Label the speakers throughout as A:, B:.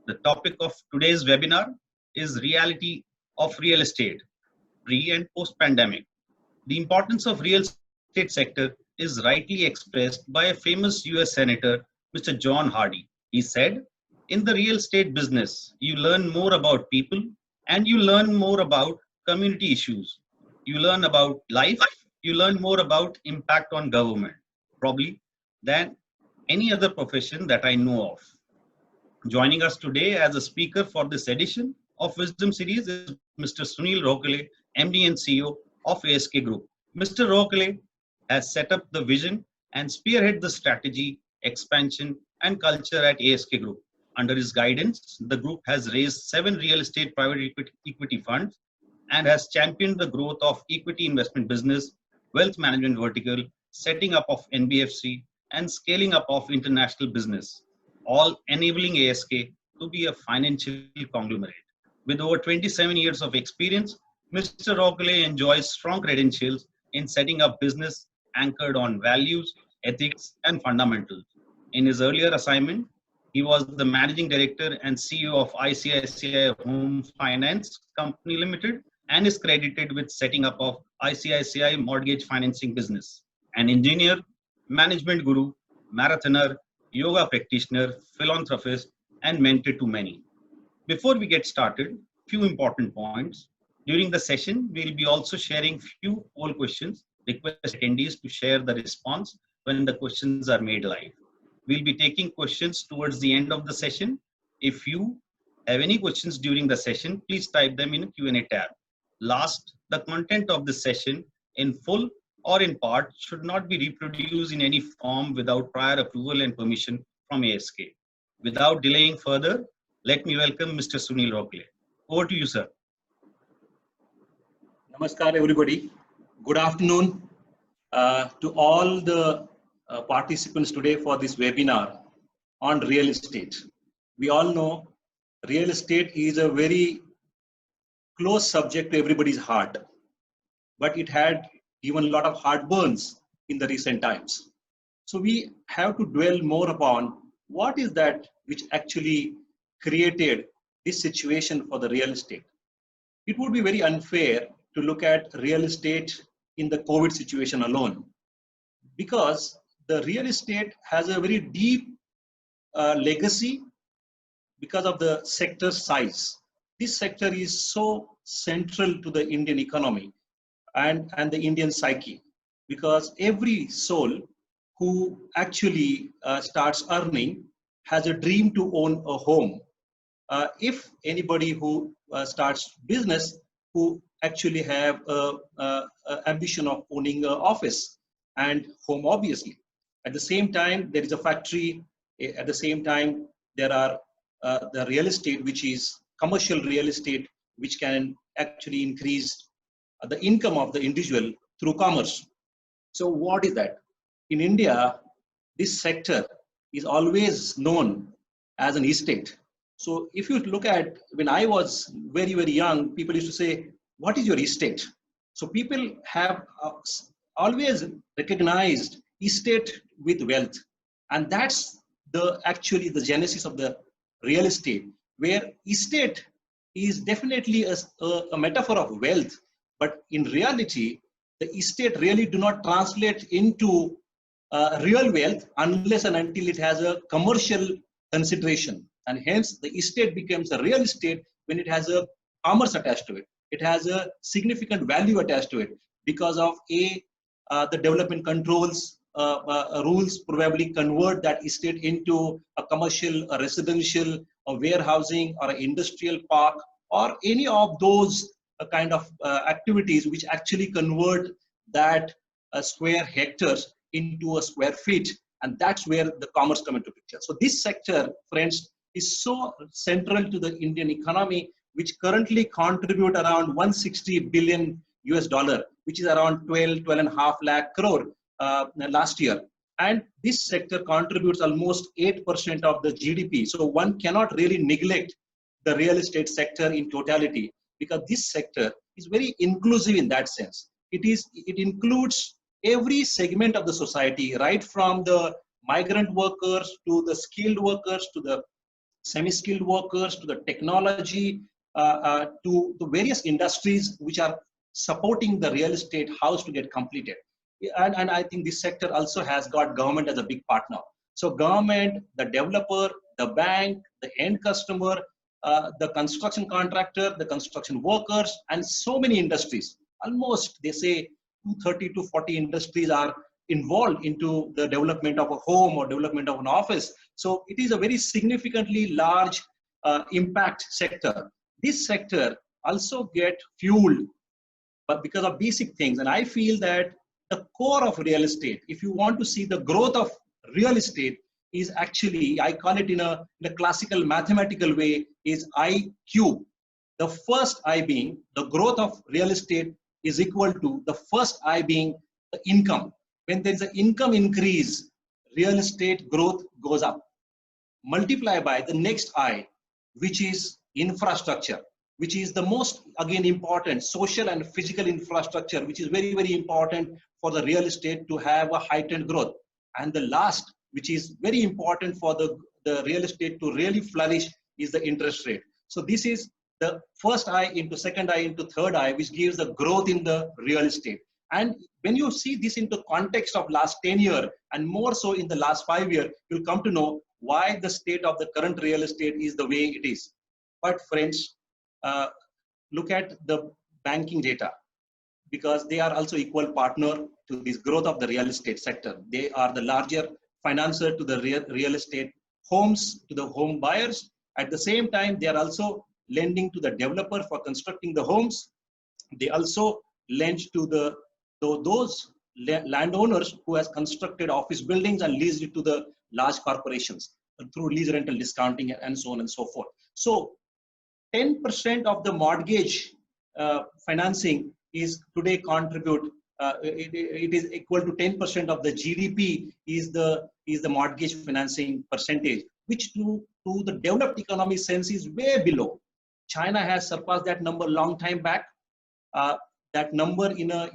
A: The topic of today's webinar is reality of real estate, pre and post pandemic. The importance of real estate sector is rightly expressed by a famous US Senator, Mr. John Hardy. He said, in the real estate business, you learn more about people and you learn more about community issues. You learn about life, you learn more about impact on government, probably than any other profession that I know of. Joining us today as a speaker for this edition of Wisdom Series is Mr. Sunil Rohkale, MD and CEO of ASK Group. Mr. Rohkale has set up the vision and spearhead the strategy, expansion, and culture at ASK Group. Under his guidance, the group has raised 7 real estate private equity funds and has championed the growth of equity investment business, wealth management vertical, setting up of NBFC, and scaling up of international business, all enabling ASK to be a financial conglomerate. With over 27 years of experience, Mr. Rohkale enjoys strong credentials in setting up business anchored on values, ethics, and fundamentals. In his earlier assignment, he was the managing director and CEO of ICICI Home Finance Company Limited and is credited with setting up of ICICI mortgage financing business. An engineer, management guru, marathoner, yoga practitioner, philanthropist, and mentor to many. Before we get started, few important points. During the session, we'll be also sharing few poll questions. Request attendees to share the response when the questions are made live. We'll be taking questions towards the end of the session. If you have any questions during the session, please type them in a Q&A tab. Last, the content of the session in full or in part should not be reproduced in any form without prior approval and permission from ASK. Without delaying further, let me welcome Mr. Sunil Rohkale. Over to you, sir.
B: Namaskar, everybody. Good afternoon to all the participants today for this webinar on real estate. We all know real estate is a very close subject to everybody's heart, but it had given a lot of heartburns in the recent times. So we have to dwell more upon what is that which actually created this situation for the real estate. It would be very unfair to look at real estate in the COVID situation alone, because the real estate has a very deep legacy because of the sector's size. This sector is so central to the Indian economy and the Indian psyche, because every soul who actually starts earning has a dream to own a home. If anybody who starts business who actually have a ambition of owning an office and home, obviously. At the same time, there is a factory. At the same time, there are the real estate, which is commercial real estate, which can actually increase the income of the individual through commerce. So what is that? In India, this sector is always known as an estate. So if you look at, when I was very, very young, people used to say, what is your estate? So people have always recognized estate with wealth. And that's actually the genesis of the real estate, where estate is definitely a metaphor of wealth. But in reality, the estate really do not translate into real wealth unless and until it has a commercial consideration. And hence, the estate becomes a real estate when it has a commerce attached to it. It has a significant value attached to it because of the development controls rules probably convert that estate into a commercial, a residential, a warehousing, or an industrial park, or any of those kind of activities which actually convert that square hectares into a square feet. And that's where the commerce come into picture. So this sector, friends, is so central to the Indian economy, which currently contribute around 160 billion US dollar, which is around 12.5 lakh crore last year. And this sector contributes almost 8% of the GDP. So one cannot really neglect the real estate sector in totality, because this sector is very inclusive in that sense. It includes every segment of the society, right from the migrant workers to the skilled workers to the semi-skilled workers, to the technology, to various industries which are supporting the real estate house to get completed. And I think this sector also has got government as a big partner. So government, the developer, the bank, the end customer, the construction contractor, the construction workers, and so many industries. Almost, they say, 230 to 40 industries are involved into the development of a home or development of an office. So it is a very significantly large impact sector. This sector also get fueled, but because of basic things. And I feel that the core of real estate, if you want to see the growth of real estate, is actually, I call it in a classical mathematical way, is I cube. The first I being the growth of real estate is equal to the first I being the income. When there is an income increase, real estate growth goes up. Multiply by the next I, which is infrastructure, which is the most, again, important social and physical infrastructure, which is very, very important for the real estate to have a heightened growth. And the last, which is very important for the real estate to really flourish, is the interest rate. So this is the first I into second I into third I, which gives the growth in the real estate. And when you see this into context of last 10 years, and more so in the last 5 years, you'll come to know why the state of the current real estate is the way it is. But friends, look at the banking data, because they are also equal partner to this growth of the real estate sector. They are the larger financer to the real estate homes, to the home buyers. At the same time, they are also lending to the developer for constructing the homes. They also lend to those landowners who has constructed office buildings and leased it to the large corporations through lease rental discounting and so on and so forth. So 10% of the mortgage financing is today contribute. It is equal to 10% of the GDP is the mortgage financing percentage, which to the developed economy sense is way below. China has surpassed that number long time back. That number in a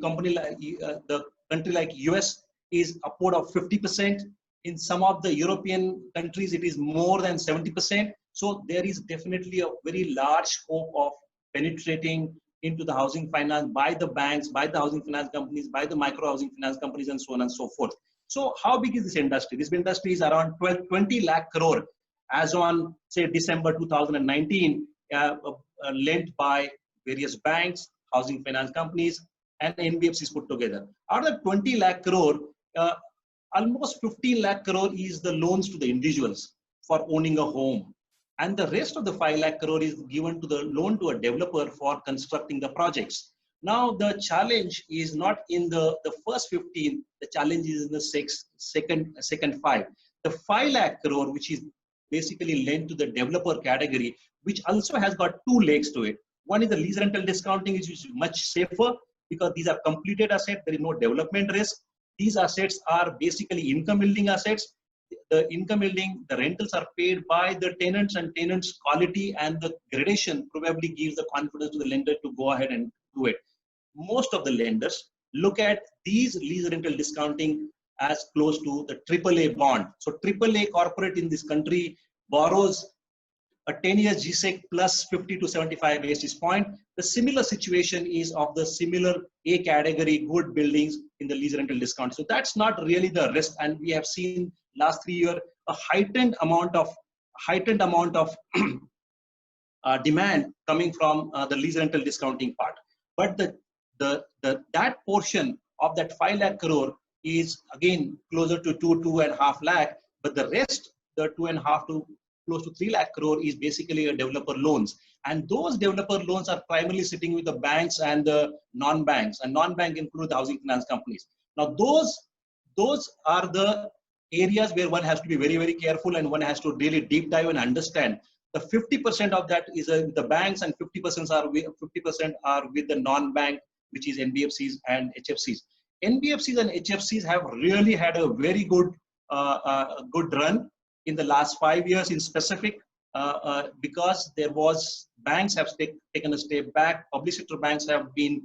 B: company like the country like US is upward of 50%. In some of the European countries, it is more than 70%. So there is definitely a very large scope of penetrating into the housing finance by the banks, by the housing finance companies, by the micro housing finance companies, and so on and so forth. So how big is this industry? This industry is around 20 lakh crore as on, say, December 2019, lent by various banks, housing finance companies, and NBFCs put together. Out of the 20 lakh crore, almost 15 lakh crore is the loans to the individuals for owning a home. And the rest of the 5 lakh crore is given to the loan to a developer for constructing the projects. Now, the challenge is not in the first 15, the challenge is in the second 5. The 5 lakh crore, which is basically lent to the developer category, which also has got two legs to it. One is the lease rental discounting, which is much safer because these are completed assets. There is no development risk. These assets are basically income yielding assets. The income yielding, the rentals are paid by the tenants, and tenants' quality and the gradation probably gives the confidence to the lender to go ahead and do it. Most of the lenders look at these lease rental discounting as close to the AAA bond. So AAA corporate in this country borrows a 10-year GSEC plus 50 to 75 basis point. The similar situation is of the similar A category good buildings in the lease rental discount. So that's not really the risk. And we have seen last 3 years a heightened amount of demand coming from the lease rental discounting part. But that portion of that 5 lakh crore is again closer to 2.5 lakh. But the rest, the 2.5 to close to 3 lakh crore, is basically a developer loans. And those developer loans are primarily sitting with the banks and the non-banks, and non-bank include the housing finance companies. Now, those are the areas where one has to be very, very careful, and one has to really deep dive and understand. The 50% of that is the banks, and 50% are with the non-bank, which is NBFCs and HFCs. NBFCs and HFCs have really had a very good run in the last 5 years in specific, because there was banks have taken a step back. Public sector banks have been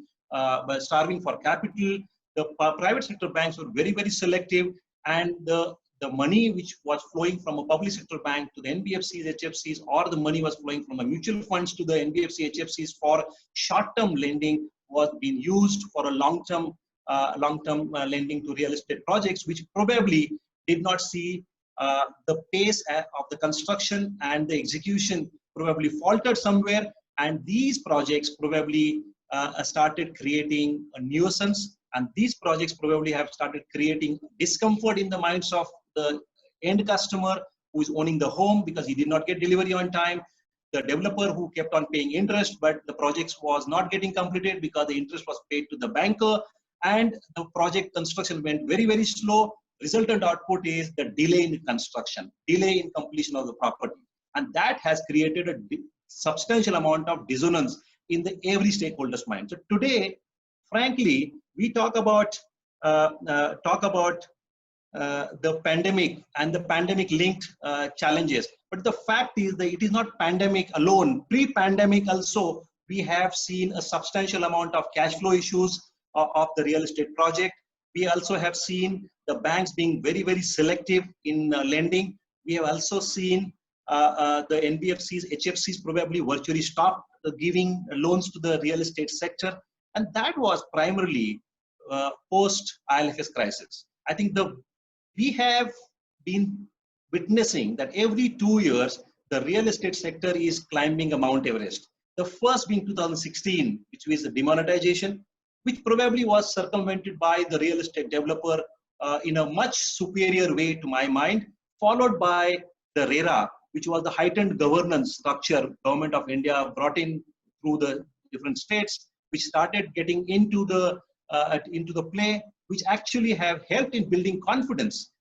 B: starving for capital. The private sector banks were very, very selective, and the the money which was flowing from a public sector bank to the NBFCs, HFCs, or the money was flowing from the mutual funds to the NBFC, HFCs for short-term lending was being used for a long-term lending to real estate projects, which probably did not see the pace of the construction and the execution probably faltered somewhere, and these projects probably started creating a nuisance, and these projects probably have started creating discomfort in the minds of the end customer who is owning the home because he did not get delivery on time, the developer who kept on paying interest, but the project was not getting completed because the interest was paid to the banker, and the project construction went very, very slow. Resultant output is the delay in construction, delay in completion of the property. And that has created a substantial amount of dissonance in the every stakeholder's mind. So today, frankly, we talk about the pandemic and the pandemic-linked challenges. But the fact is that it is not pandemic alone. Pre-pandemic also, we have seen a substantial amount of cash flow issues of the real estate project. We also have seen the banks being very, very selective in lending. We have also seen the NBFCs, HFCs probably virtually stopped giving loans to the real estate sector. And that was primarily post-IL&FS crisis. I think we have been witnessing that every 2 years, the real estate sector is climbing a Mount Everest. The first being 2016, which was the demonetization, which probably was circumvented by the real estate developer in a much superior way to my mind, followed by the RERA, which was the heightened governance structure Government of India brought in through the different states, which started getting into the play, which actually have helped in building confidence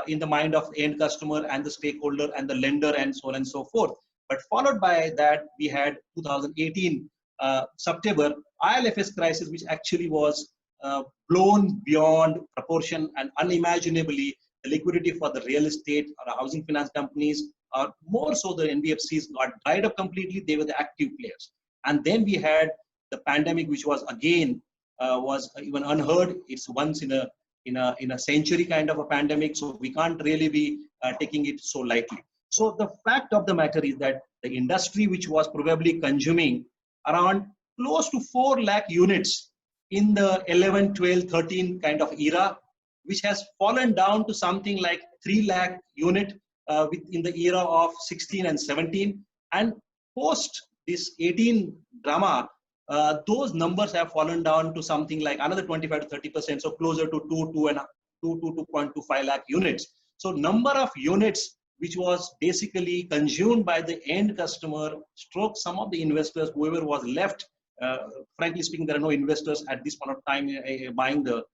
B: in the mind of the end customer and the stakeholder and the lender and so on and so forth. But followed by that, we had 2018 September IL&FS crisis, which actually was blown beyond proportion and unimaginably. The liquidity for the real estate or housing finance companies, or more so the NBFCs, got dried up completely. They were the active players. And then we had the pandemic, which was again was even unheard. It's once in a century kind of a pandemic, so we can't really be taking it so lightly. So the fact of the matter is that the industry, which was probably consuming around close to 4 lakh units in the 11, 12, 13 kind of era, which has fallen down to something like 3 lakh unit in the era of 16 and 17. And post this 18 drama, those numbers have fallen down to something like another 25 to 30%, so closer to 2.25 lakh units. So number of units which was basically consumed by the end customer, stroke some of the investors, whoever was left. Frankly speaking, there are no investors at this point of time buying the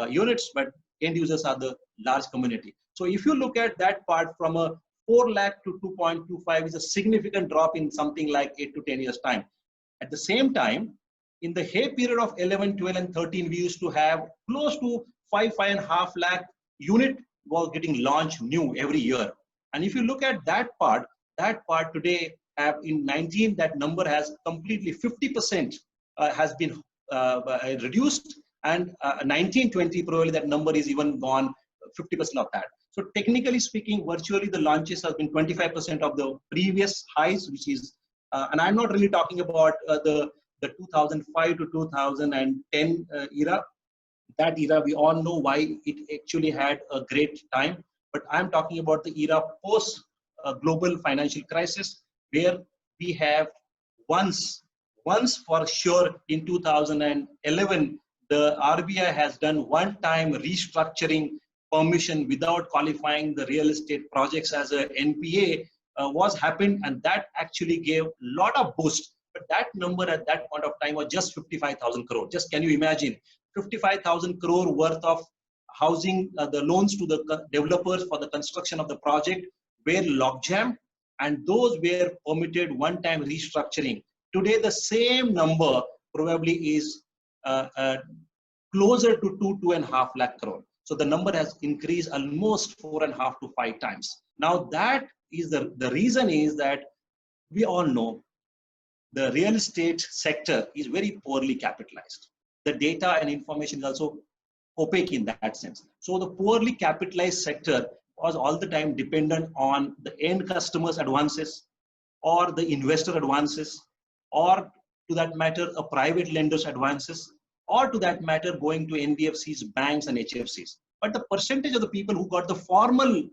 B: units, but end users are the large community. So if you look at that part, from a 4 lakh to 2.25 is a significant drop in something like 8 to 10 years time. At the same time, in the Hay period of 11, 12 and 13, we used to have close to 5.5 lakh unit was getting launched new every year. And if you look at that part today, in 19, that number has completely 50% has been reduced, and 19-20 probably that number is even gone 50% of that. So technically speaking, virtually the launches have been 25% of the previous highs, which is, and I'm not really talking about the 2005 to 2010 era. That era, we all know why it actually had a great time. But I'm talking about the era post global financial crisis, where we have once for sure in 2011, the RBI has done one-time restructuring permission without qualifying the real estate projects as a NPA was happened, and that actually gave a lot of boost. But that number at that point of time was just 55,000 crore. Just can you imagine 55,000 crore worth of housing, the loans to the developers for the construction of the project were logjam, and those were permitted one-time restructuring. Today, the same number probably is closer to 2.5 lakh crore. So the number has increased almost 4.5 to 5 times. Now that is the reason is that we all know the real estate sector is very poorly capitalized. The data and information is also opaque in that sense. So the poorly capitalized sector was all the time dependent on the end customers' advances or the investor advances, or to that matter, a private lender's advances, or to that matter, going to NBFCs, banks, and HFCs. But the percentage of the people who got the formal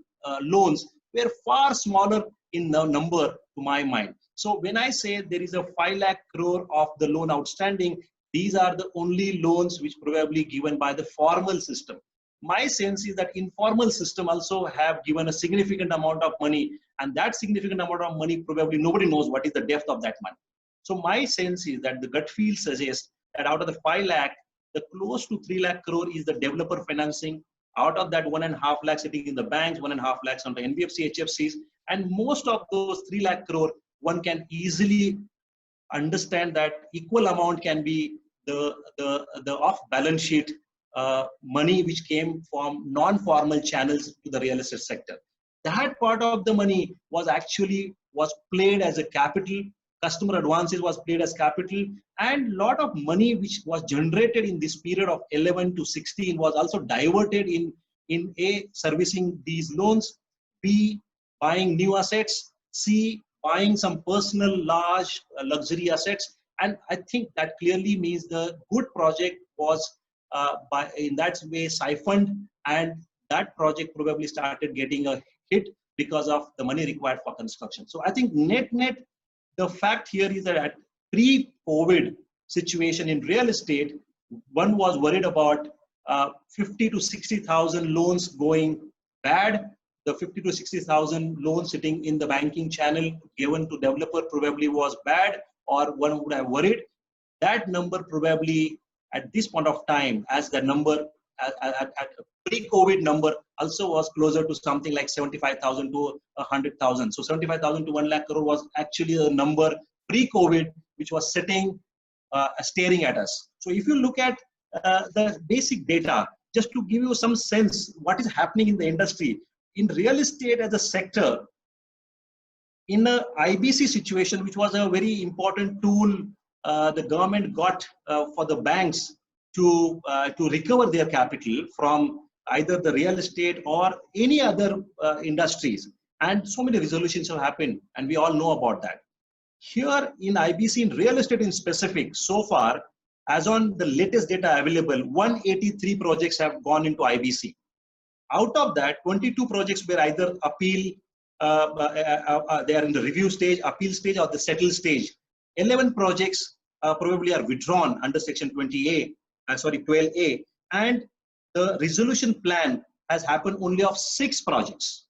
B: loans were far smaller in the number to my mind. So when I say there is a 5 lakh crore of the loan outstanding, these are the only loans which probably given by the formal system. My sense is that informal system also have given a significant amount of money, and that significant amount of money probably nobody knows what is the depth of that money. So my sense is that the gut feel suggests that out of the 5 lakh, the close to 3 lakh crore is the developer financing. Out of that, 1.5 lakh sitting in the banks, 1.5 lakhs on the NBFC, HFCs, and most of those 3 lakh crore, one can easily understand that equal amount can be the off balance sheet money which came from non-formal channels to the real estate sector. That part of the money was played as a capital. Customer advances was played as capital, and lot of money which was generated in this period of 11 to 16 was also diverted in A, servicing these loans, B, buying new assets, C, buying some personal large luxury assets. And I think that clearly means the good project was in that way siphoned, and that project probably started getting a hit because of the money required for construction. So I think net, the fact here is that at pre-COVID situation in real estate, one was worried about 50 to 60,000 loans going bad. The 50 to 60,000 loans sitting in the banking channel given to developer probably was bad, or one would have worried. That number probably at this point of time, as the number at pre-COVID number also was closer to something like 75,000 to 100,000. So 75,000 to 1 lakh crore was actually a number pre-COVID which was sitting, staring at us. So if you look at the basic data, just to give you some sense what is happening in the industry, in real estate as a sector, in a IBC situation, which was a very important tool the government got for the banks to recover their capital from either the real estate or any other industries. And so many resolutions have happened, and we all know about that. Here in IBC, in real estate in specific, so far, as on the latest data available, 183 projects have gone into IBC. Out of that, 22 projects were either appeal, they are in the review stage, appeal stage, or the settle stage. 11 projects probably are withdrawn under Section 12A, and the resolution plan has happened only of 6 projects.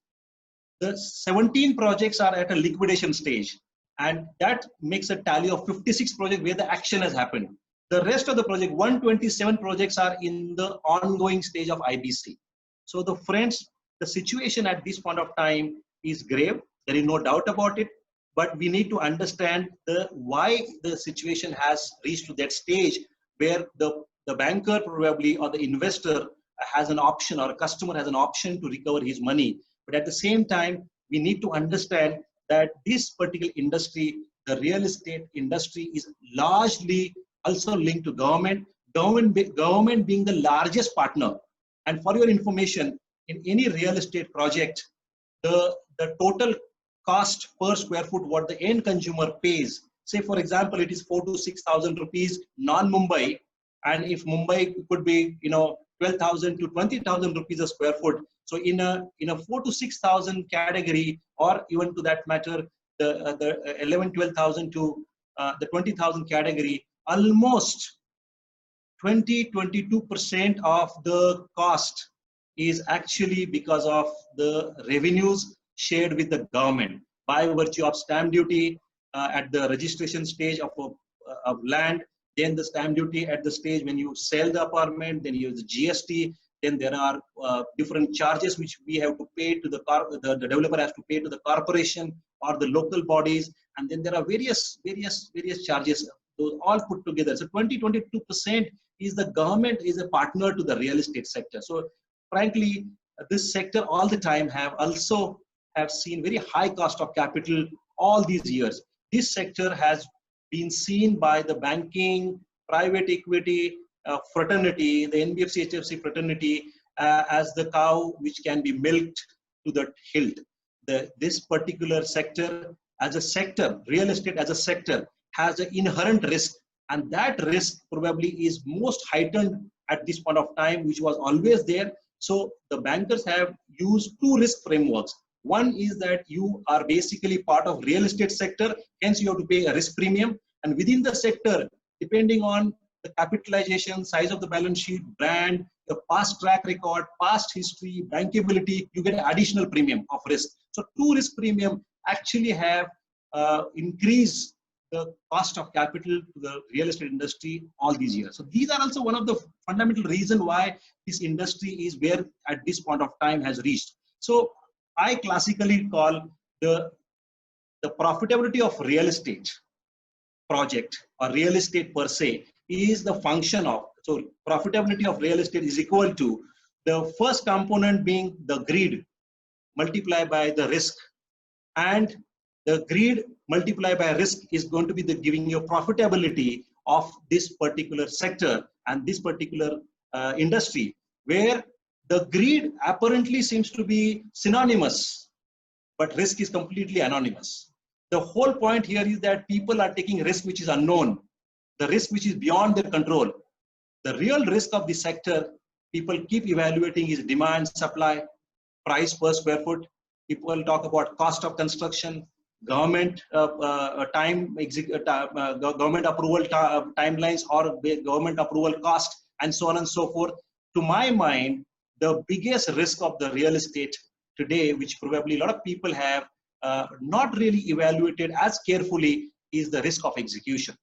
B: The 17 projects are at a liquidation stage, and that makes a tally of 56 projects where the action has happened. The rest of the project, 127 projects, are in the ongoing stage of IBC. So the friends, the situation at this point of time is grave. There is no doubt about it. But we need to understand why the situation has reached to that stage where the banker probably, or the investor has an option, or a customer has an option to recover his money. But at the same time, we need to understand that this particular industry, the real estate industry, is largely also linked to government being the largest partner. And for your information, in any real estate project, the total cost per square foot what the end consumer pays, say for example, it is 4,000 to 6,000 rupees non-Mumbai, and if Mumbai could be 12,000 to 20,000 rupees a square foot. So in a 4,000 to 6,000 category, or even to that matter, the 11, 12,000 to the 20,000 category, almost 22% of the cost is actually because of the revenues shared with the government by virtue of stamp duty at the registration stage of land, then the stamp duty at the stage when you sell the apartment, then you have the GST, then there are different charges which we have to pay to the developer has to pay to the corporation or the local bodies, and then there are various charges, those all put together. So 22% is the government is a partner to the real estate sector. So frankly, this sector all the time have seen very high cost of capital all these years. This sector has been seen by the banking, private equity fraternity, the NBFC, HFC fraternity, as the cow which can be milked to the hilt. This particular sector as a sector, real estate as a sector, has an inherent risk, and that risk probably is most heightened at this point of time, which was always there. So the bankers have used two risk frameworks. One is that you are basically part of real estate sector, hence you have to pay a risk premium. And within the sector, depending on the capitalization, size of the balance sheet, brand, the past track record, past history, bankability, you get an additional premium of risk. So two risk premium actually have increased the cost of capital to the real estate industry all these years. So these are also one of the fundamental reasons why this industry is where at this point of time has reached. So I classically call the profitability of real estate project or real estate per se is the function of, so profitability of real estate is equal to the first component being the greed multiplied by the risk, and the greed multiplied by risk is going to be the giving you profitability of this particular sector and this particular industry, where the greed apparently seems to be synonymous, but risk is completely anonymous. The whole point here is that people are taking risk which is unknown, the risk which is beyond their control. The real risk of the sector, people keep evaluating is demand, supply, price per square foot. People talk about cost of construction, government government approval timelines or government approval cost, and so on and so forth. To my mind, the biggest risk of the real estate today, which probably a lot of people have not really evaluated as carefully, is the risk of execution,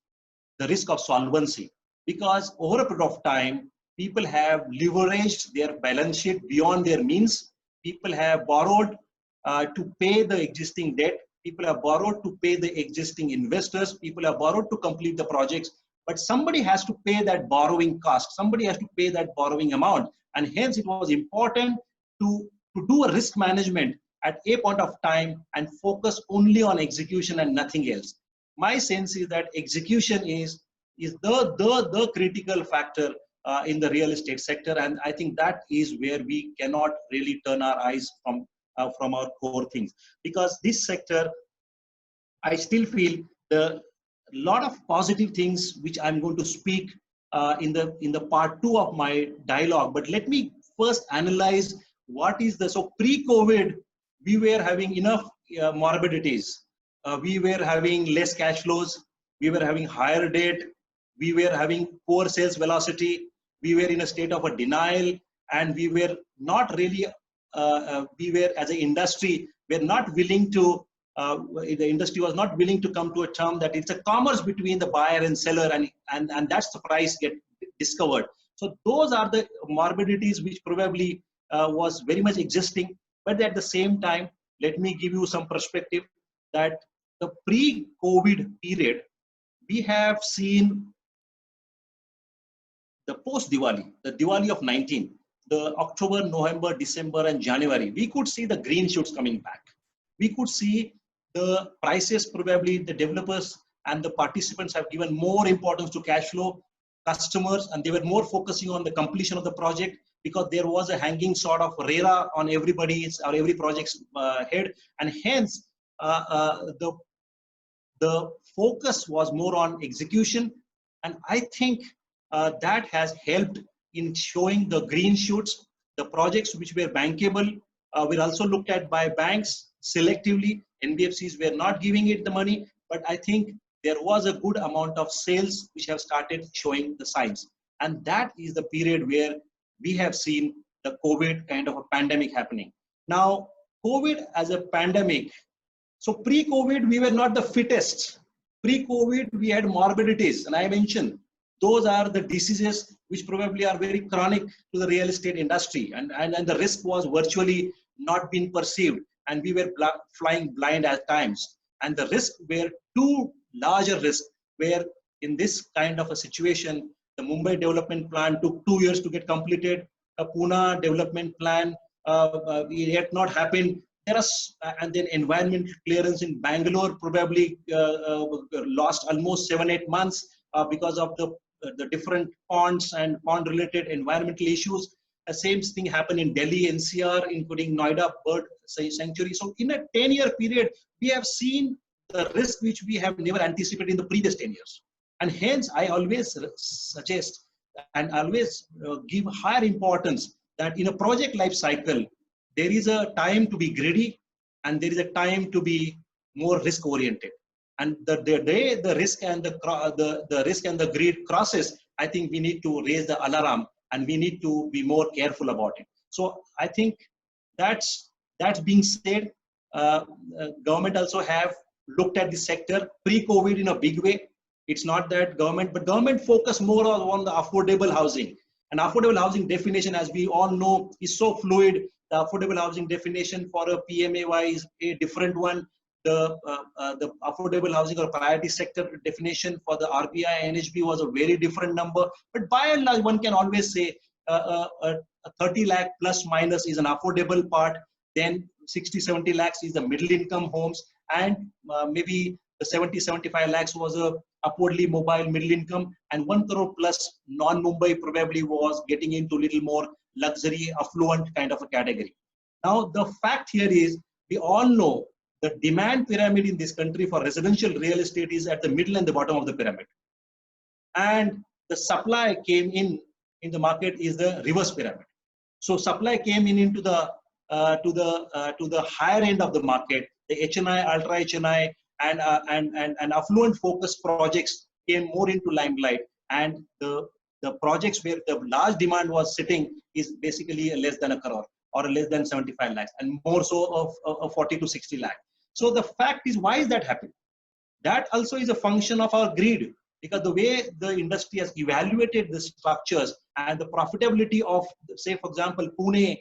B: the risk of solvency. Because over a period of time, people have leveraged their balance sheet beyond their means. People have borrowed to pay the existing debt. People have borrowed to pay the existing investors. People have borrowed to complete the projects. But somebody has to pay that borrowing cost. Somebody has to pay that borrowing amount. And hence it was important to do a risk management at a point of time and focus only on execution and nothing else. My sense is that execution is the critical factor in the real estate sector, and I think that is where we cannot really turn our eyes from our core things. Because this sector, I still feel a lot of positive things which I'm going to speak in the part 2 of my dialogue. But let me first analyze what is so pre-COVID, we were having enough morbidities. We were having less cash flows. We were having higher debt. We were having poor sales velocity. We were in a state of a denial, and we were not really, we were as an industry, we're not willing to, the industry was not willing to come to a term that it's a commerce between the buyer and seller, and that's the price get discovered. So those are the morbidities which probably was very much existing. But at the same time, let me give you some perspective that the pre-COVID period, we have seen the post-Diwali, the Diwali of 19, the October, November, December, and January, we could see the green shoots coming back. We could see the prices, probably the developers and the participants have given more importance to cash flow, customers, and they were more focusing on the completion of the project, because there was a hanging sort of RERA on everybody's or every project's head, and hence the focus was more on execution. And I think that has helped in showing the green shoots. The projects which were bankable were also looked at by banks selectively. NBFCs were not giving it the money, but I think there was a good amount of sales which have started showing the signs. And that is the period where we have seen the COVID kind of a pandemic happening. Now, COVID as a pandemic, so pre-COVID, we were not the fittest. Pre-COVID, we had morbidities, and I mentioned those are the diseases which probably are very chronic to the real estate industry, and the risk was virtually not being perceived, and we were flying blind at times. And the risks were two larger risks, where in this kind of a situation, the Mumbai development plan took 2 years to get completed. A Pune development plan yet not happened. And then environmental clearance in Bangalore probably lost almost 7-8 months because of the different ponds and pond-related environmental issues. Same thing happened in Delhi, NCR, including Noida Bird Sanctuary. So in a 10-year period, we have seen the risk which we have never anticipated in the previous 10 years. And hence, I always suggest and always give higher importance that in a project life cycle, there is a time to be greedy and there is a time to be more risk oriented. And the day the risk and the risk and the greed crosses, I think we need to raise the alarm and we need to be more careful about it. So I think that's being said. Government also have looked at the sector pre-COVID in a big way. It's not that government focus more on the affordable housing. And affordable housing definition, as we all know, is so fluid. The affordable housing definition for a PMAY is a different one. The affordable housing or priority sector definition for the RBI NHB was a very different number. But by and large, one can always say a 30 lakh plus minus is an affordable part. Then 60-70 lakhs is the middle income homes, and maybe the 70-75 lakhs was a upwardly mobile middle income, and 1 crore plus non-Mumbai probably was getting into little more luxury affluent kind of a category. Now the fact here is, we all know the demand pyramid in this country for residential real estate is at the middle and the bottom of the pyramid, and the supply came in the market is the reverse pyramid. So supply came in into the to the higher end of the market. The HNI, ultra HNI, and affluent focused projects came more into limelight, and the projects where the large demand was sitting is basically less than a crore or less than 75 lakhs, and more so of 40 to 60 lakh. So the fact is, why is that happening? That also is a function of our greed, because the way the industry has evaluated the structures and the profitability of, say for example, Pune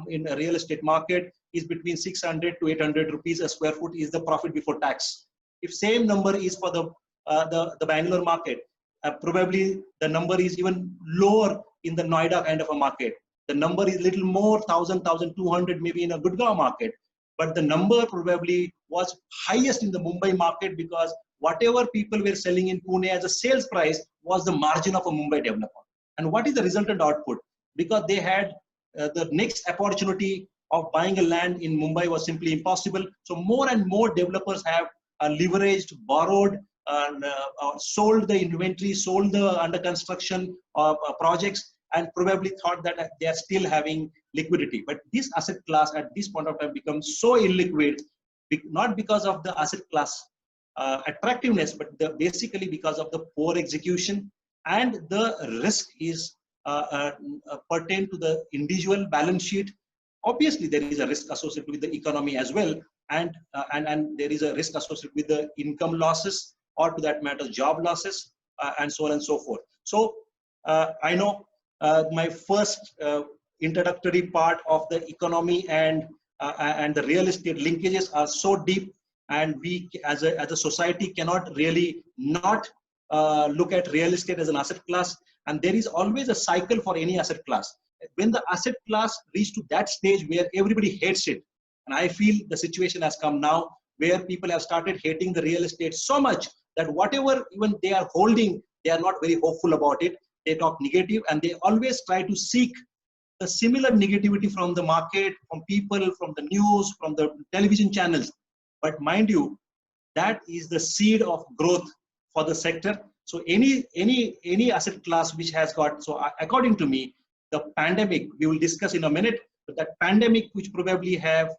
B: in a real estate market is between 600 to 800 rupees a square foot is the profit before tax. If same number is for the Bangalore market, probably the number is even lower in the Noida kind of a market. The number is little more, 1,000, 1,200 maybe in a Gurgaon market. But the number probably was highest in the Mumbai market, because whatever people were selling in Pune as a sales price was the margin of a Mumbai developer. And what is the resultant output? Because they had the next opportunity of buying a land in Mumbai was simply impossible. So more and more developers have leveraged, borrowed, sold the inventory, sold the under construction projects, and probably thought that they are still having liquidity. But this asset class at this point of time becomes so illiquid, not because of the asset class attractiveness, but basically because of the poor execution, and the risk is pertain to the individual balance sheet. Obviously, there is a risk associated with the economy as well, and there is a risk associated with the income losses, or to that matter, job losses, and so on and so forth. So I know my first introductory part of the economy and the real estate linkages are so deep, and we as a society cannot really not look at real estate as an asset class. And there is always a cycle for any asset class. When the asset class reaches to that stage where everybody hates it, and I feel the situation has come now where people have started hating the real estate so much that whatever even they are holding, they are not very hopeful about it. They talk negative, and they always try to seek the similar negativity from the market, from people, from the news, from the television channels. But mind you, that is the seed of growth for the sector. So any asset class which has got, so according to me, the pandemic, we will discuss in a minute, but that pandemic which probably have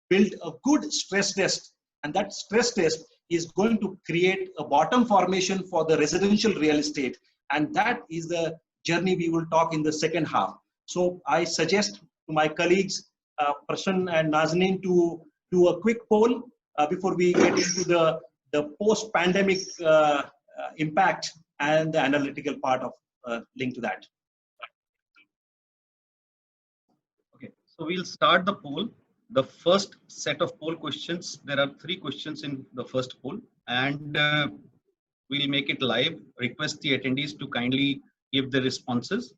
B: built a good stress test, and that stress test is going to create a bottom formation for the residential real estate. And that is the journey we will talk in the second half. So I suggest to my colleagues, Prasanna and Nazanin, to do a quick poll before we get into the post-pandemic impact and the analytical part of linked to that.
A: Okay, so we'll start the poll. The first set of poll questions, there are 3 questions in the first poll, and we'll make it live. Request the attendees to kindly give the responses.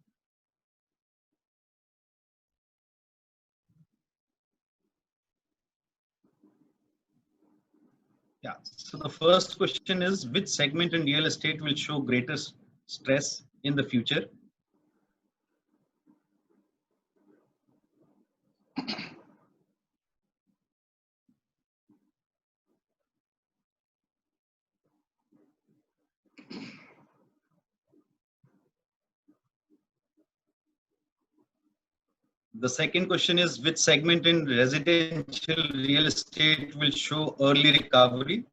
A: Yeah, so the first question is, which segment in real estate will show greater stress in the future? The second question is, which segment in residential real estate will show early recovery?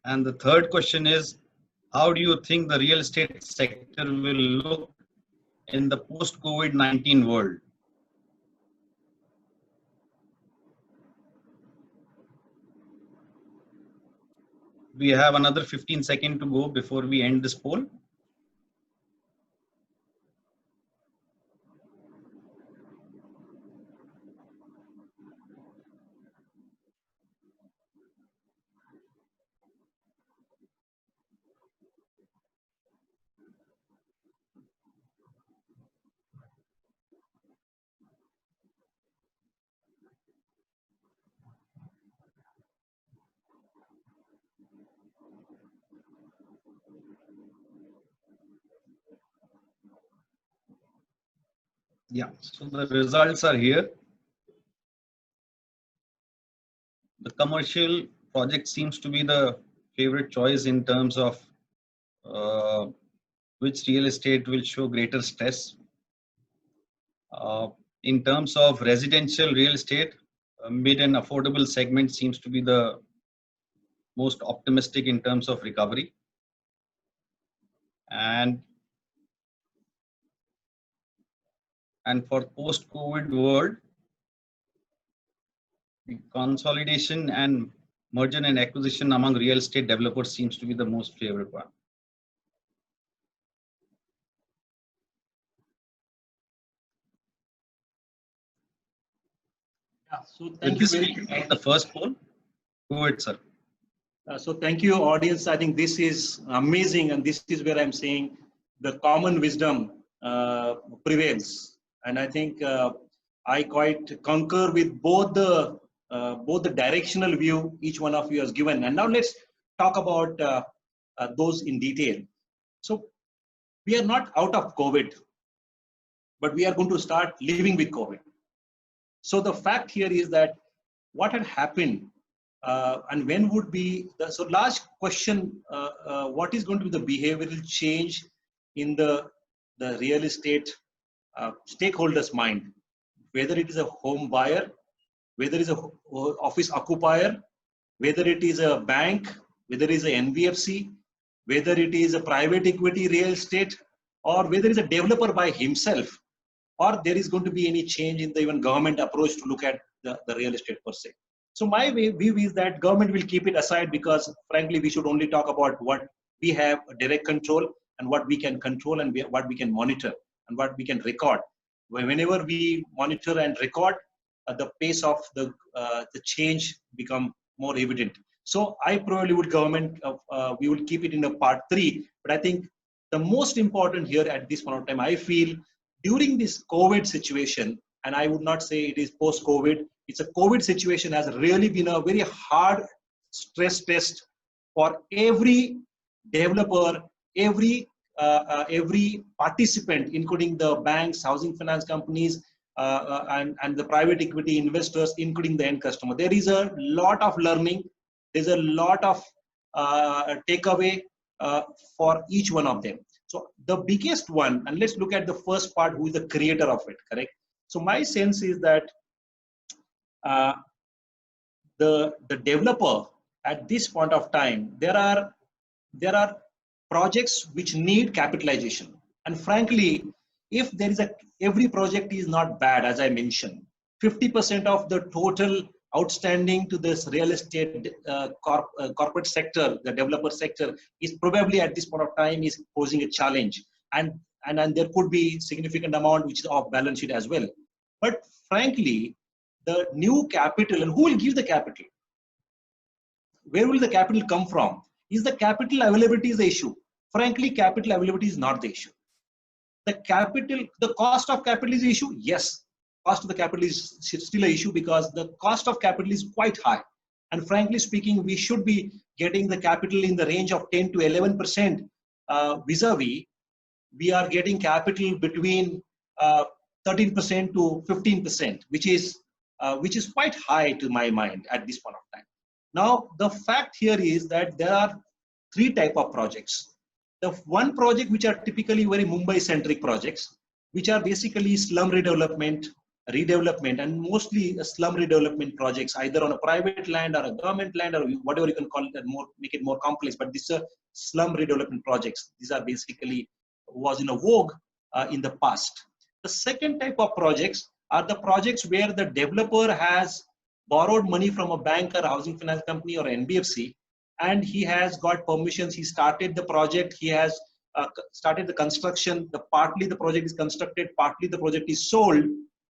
A: And the third question is, how do you think the real estate sector will look in the post-COVID-19 world? We have another 15 seconds to go before we end this poll. Yeah, so the results are here. The commercial project seems to be the favorite choice in terms of which real estate will show greater stress. In terms of residential real estate, mid and affordable segment seems to be the most optimistic in terms of recovery. And for post-COVID world, the consolidation and merger and acquisition among real estate developers seems to be the most favorite one.
B: Yeah, so thank you very
A: much. The first poll. Go ahead, sir.
B: So thank you, audience. I think this is amazing, and this is where I'm saying the common wisdom prevails. And I think I quite concur with both the directional view each one of you has given. And now let's talk about those in detail. So we are not out of COVID, but we are going to start living with COVID. So the fact here is that what had happened and when would be the, so last question, what is going to be the behavioral change in the real estate stakeholders' mind, whether it is a home buyer, whether it is a office occupier, whether it is a bank, whether it is a NBFC, whether it is a private equity real estate, or whether it is a developer by himself, or there is going to be any change in the even government approach to look at the real estate per se. So my view is that government will keep it aside, because frankly, we should only talk about what we have direct control and what we can control and what we can monitor and what we can record. Whenever we monitor and record, the pace of the change become more evident. So I probably would government, we will keep it in a part 3. But I think the most important here at this point of time, I feel during this COVID situation, and I would not say it is post-COVID, it's a COVID situation has really been a very hard stress test for every developer, every participant, including the banks, housing finance companies, and the private equity investors, including the end customer. There is a lot of learning. There's a lot of takeaway for each one of them. So the biggest one, and let's look at the first part, who is the creator of it, correct? So my sense is that the developer at this point of time, there are projects which need capitalization. And frankly, if there is every project is not bad, as I mentioned, 50% of the total outstanding to this real estate corporate sector, the developer sector, is probably at this point of time is posing a challenge. And there could be significant amount which is off balance sheet as well. But frankly, the new capital, and who will give the capital? Where will the capital come from? Is the capital availability is the issue? Frankly, capital availability is not the issue. The cost of capital is the issue. Yes, cost of the capital is still an issue, because the cost of capital is quite high. And frankly speaking, we should be getting the capital in the range of 10 to 11% vis-a-vis. We are getting capital between 13% to 15%, which is quite high to my mind at this point of time. Now, the fact here is that there are three types of projects. The one project which are typically very Mumbai-centric projects, which are basically slum redevelopment, and mostly slum redevelopment projects, either on a private land or a government land or whatever you can call it, and make it more complex. But these are slum redevelopment projects. These are basically was in a vogue in the past. The second type of projects are the projects where the developer has borrowed money from a bank or housing finance company or NBFC, and he has got permissions. He started the project. He has started the construction. Partly the project is constructed, partly the project is sold,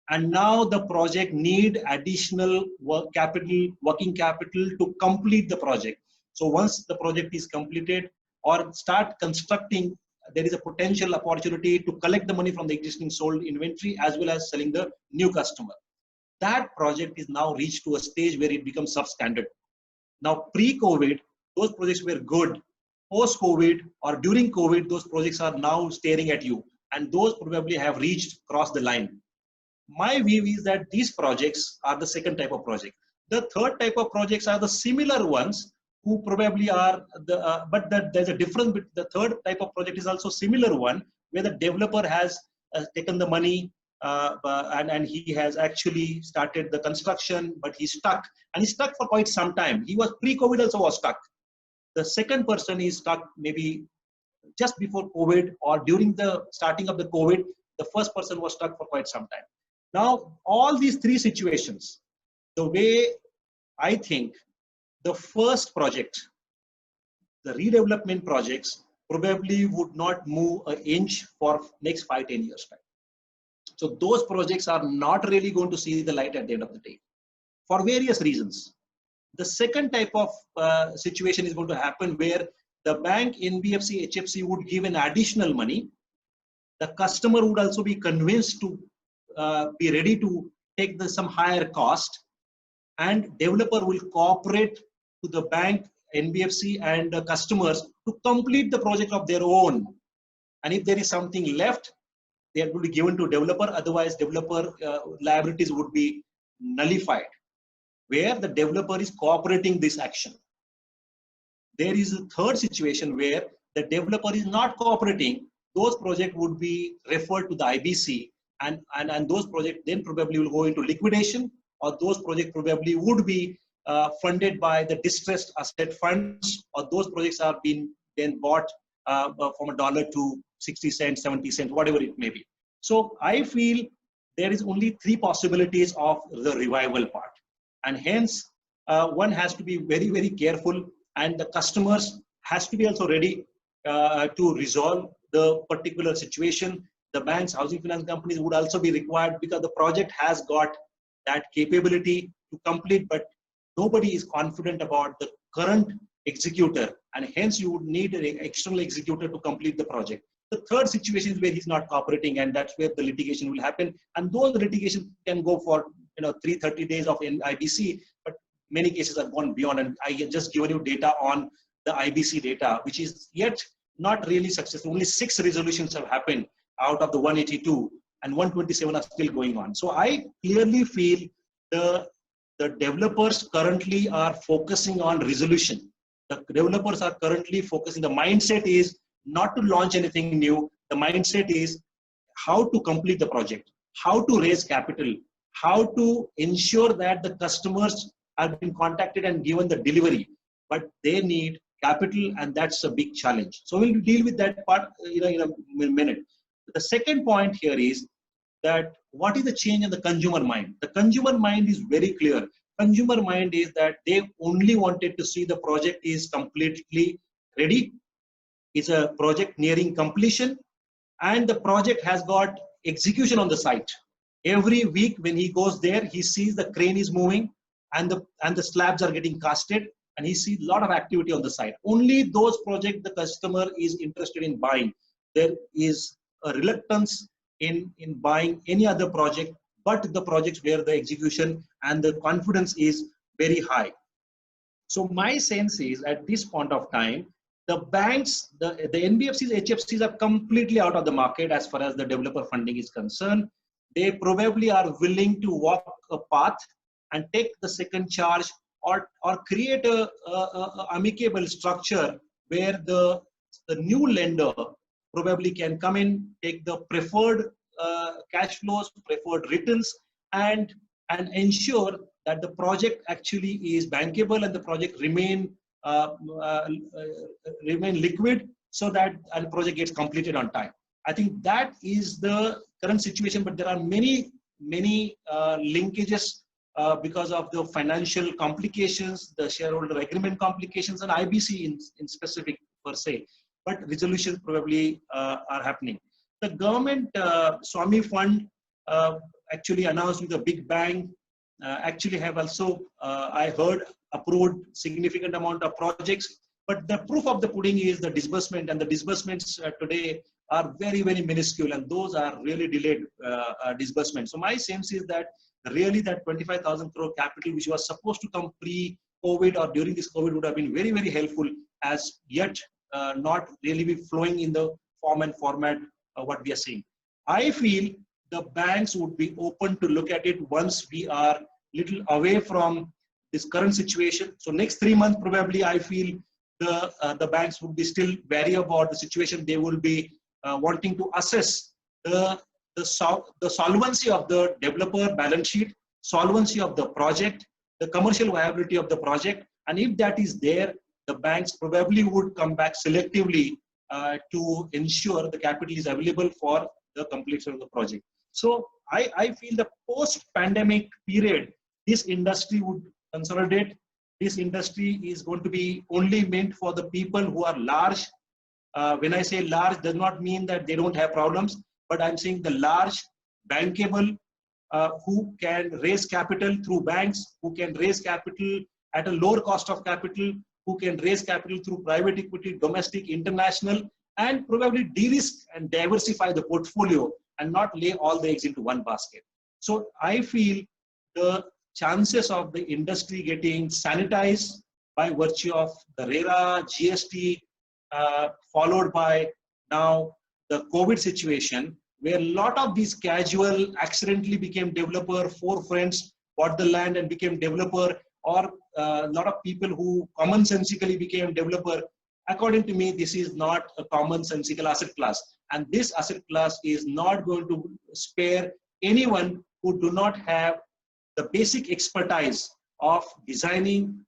B: and now the project need additional working capital to complete the project. So once the project is completed or start constructing, there is a potential opportunity to collect the money from the existing sold inventory as well as selling the new customer. That project is now reached to a stage where it becomes substandard. Now, pre-COVID, those projects were good. Post-COVID or during COVID, those projects are now staring at you, and those probably have crossed the line. My view is that these projects are the second type of project. The third type of projects are the similar ones who probably are there's a difference. The third type of project is also similar one where the developer has taken the money and he has actually started the construction, but he's stuck, and he's stuck for quite some time. He was pre-COVID also was stuck. The second person is stuck maybe just before COVID or during the starting of the COVID. The first person was stuck for quite some time. Now, all these three situations, the way I think the first project, the redevelopment projects, probably would not move an inch for next 5-10 years time. So those projects are not really going to see the light at the end of the day for various reasons. The second type of situation is going to happen where the bank, NBFC, HFC would give an additional money. The customer would also be convinced to be ready to take some higher cost, and developer will cooperate to the bank, NBFC, and the customers to complete the project of their own. And if there is something left, they will be given to developer. Otherwise, developer liabilities would be nullified, where the developer is cooperating this action. There is a third situation where the developer is not cooperating. Those projects would be referred to the IBC, and those projects then probably will go into liquidation, or those projects probably would be funded by the distressed asset funds, or those projects are being then bought from $1 to 60 cents, 70 cents, whatever it may be. So I feel there is only three possibilities of the revival part, and hence one has to be very, very careful, and the customers has to be also ready to resolve the particular situation. The banks, housing finance companies would also be required, because the project has got that capability to complete, but nobody is confident about the current executor, and hence you would need an external executor to complete the project. The third situation is where he's not cooperating, and that's where the litigation will happen. And those litigation can go for 330 days of IBC, but many cases have gone beyond. And I just given you data on the IBC data, which is yet not really successful. Only 6 resolutions have happened out of the 182, and 127 are still going on. So I clearly feel the developers currently are focusing on resolution. The developers are currently focusing. The mindset is not to launch anything new. The mindset is how to complete the project, how to raise capital, how to ensure that the customers have been contacted and given the delivery, but they need capital, and that's a big challenge. So we'll deal with that part in a minute. The second point here is that what is the change in the consumer mind? The consumer mind is very clear. Consumer mind is that they only wanted to see the project is completely ready. It's a project nearing completion, and the project has got execution on the site. Every week when he goes there, he sees the crane is moving, and the slabs are getting casted, and he sees a lot of activity on the site. Only those projects the customer is interested in buying. There is a reluctance in buying any other project but the projects where the execution and the confidence is very high. So my sense is at this point of time, the banks, the NBFCs, HFCs are completely out of the market as far as the developer funding is concerned. they probably are willing to walk a path and take the second charge, or create a amicable structure where the new lender probably can come in, take the preferred cash flows, preferred returns, and ensure that the project actually is bankable and the project uh, uh, remain liquid, so that and project gets completed on time. I think that is the current situation, but there are many linkages because of the financial complications, the shareholder agreement complications, and IBC in specific per se. But resolutions probably are happening. The government Swami Fund actually announced with a big bang. Actually have also, I heard, approved significant amount of projects. But the proof of the pudding is the disbursement, and the disbursements today are very minuscule, and those are really delayed disbursements. So my sense is that really that 25,000 crore capital, which was supposed to come pre-COVID or during this COVID, would have been very helpful, as yet not really be flowing in the form and format what we are seeing. I feel the banks would be open to look at it once we are little away from this current situation. So next 3 months, probably I feel the banks would be still wary about the situation. They will be wanting to assess the solvency of the developer balance sheet, solvency of the project, the commercial viability of the project, and if that is there, the banks probably would come back selectively to ensure the capital is available for the completion of the project. So I feel the post-pandemic period, this industry would consolidate. This industry is going to be only meant for the people who are large. When I say large, does not mean that they don't have problems, but I'm saying the large, bankable, who can raise capital through banks, who can raise capital at a lower cost of capital, who can raise capital through private equity, domestic, international, and probably de-risk and diversify the portfolio and not lay all the eggs into one basket. So I feel the chances of the industry getting sanitized by virtue of the RERA, GST, followed by now the COVID situation, where a lot of these casual accidentally became developer, 4 friends bought the land and became developer, or a lot of people who commonsensically became developer. According to me, this is not a commonsensical asset class. And this asset class is not going to spare anyone who do not have the basic expertise of designing,